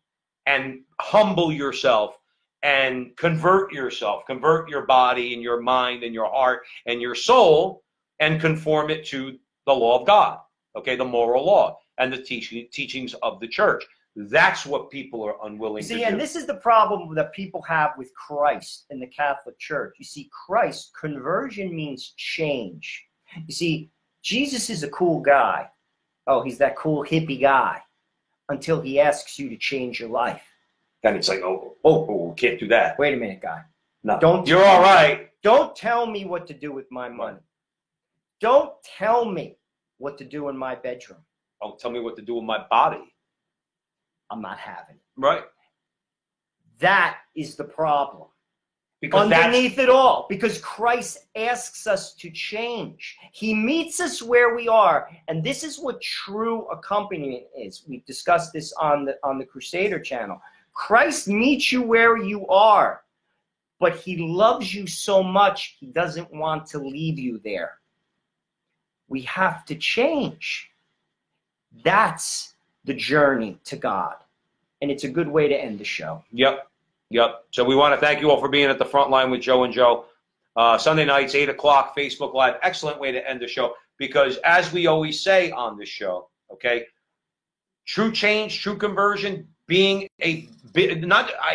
and humble yourself and convert your body and your mind and your heart and your soul, and conform it to the law of God, okay, the moral law and the teachings of the church. That's what people are unwilling to do. And this is the problem that people have with Christ in the Catholic Church. You see, Christ, conversion means change. You see, Jesus is a cool guy. Oh, he's that cool hippie guy, until he asks you to change your life. Then it's like, oh, can't do that. Wait a minute, guy. No, you're all right. Don't tell me what to do with my money. Don't tell me what to do in my bedroom. Don't tell me what to do with my body. I'm not having it. Right. That is the problem. Because underneath it all, because Christ asks us to change. He meets us where we are, and this is what true accompaniment is. We've discussed this on the Crusader channel. Christ meets you where you are, but he loves you so much, he doesn't want to leave you there. We have to change. That's the journey to God, and it's a good way to end the show. Yep. So we want to thank you all for being at the front line with Joe and Joe. Sunday nights, 8 o'clock, Facebook Live. Excellent way to end the show, because as we always say on this show, okay, true change, true conversion, being I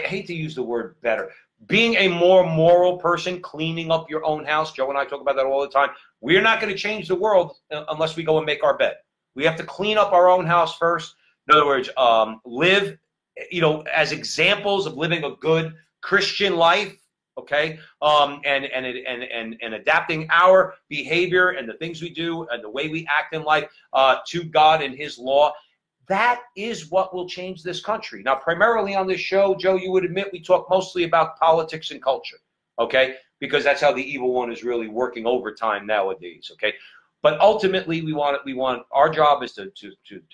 hate to use the word better, being a more moral person, cleaning up your own house. Joe and I talk about that all the time. We're not going to change the world unless we go and make our bed. We have to clean up our own house first. In other words, live, as examples of living a good Christian life, okay, and adapting our behavior and the things we do and the way we act in life to God and his law. That is what will change this country. Now, primarily on this show, Joe, you would admit we talk mostly about politics and culture, okay, because that's how the evil one is really working overtime nowadays, okay. But ultimately, we want our job is to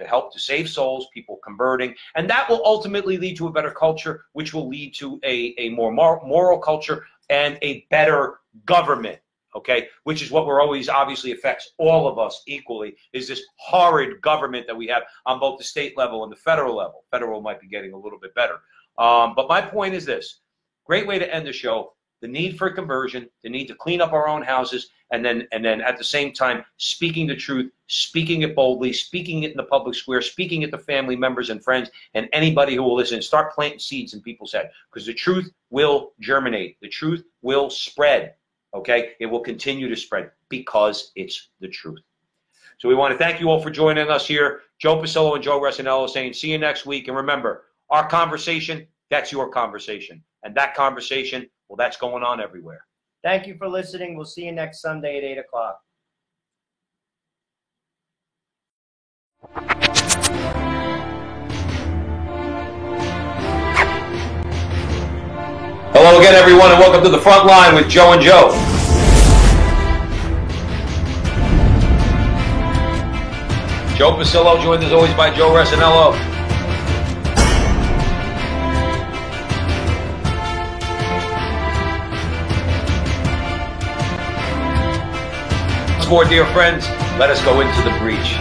help to save souls, people converting, and that will ultimately lead to a better culture, which will lead to a more moral culture and a better government, okay? Which is what we're always obviously affects all of us equally, is this horrid government that we have on both the state level and the federal level. Federal might be getting a little bit better. But my point is this, great way to end the show, the need for conversion, the need to clean up our own houses, and then at the same time, speaking the truth, speaking it boldly, speaking it in the public square, speaking it to family members and friends and anybody who will listen. Start planting seeds in people's head, because the truth will germinate. The truth will spread, okay? It will continue to spread because it's the truth. So we want to thank you all for joining us here. Joe Pasillo and Joe Resinello saying, see you next week. And remember, our conversation, that's your conversation. And that conversation, well, that's going on everywhere. Thank you for listening. We'll see you next Sunday at 8 o'clock. Hello again, everyone, and welcome to the front line with Joe and Joe. Joe Pasillo, joined as always by Joe Resinello. Once more, dear friends, let us go into the breach.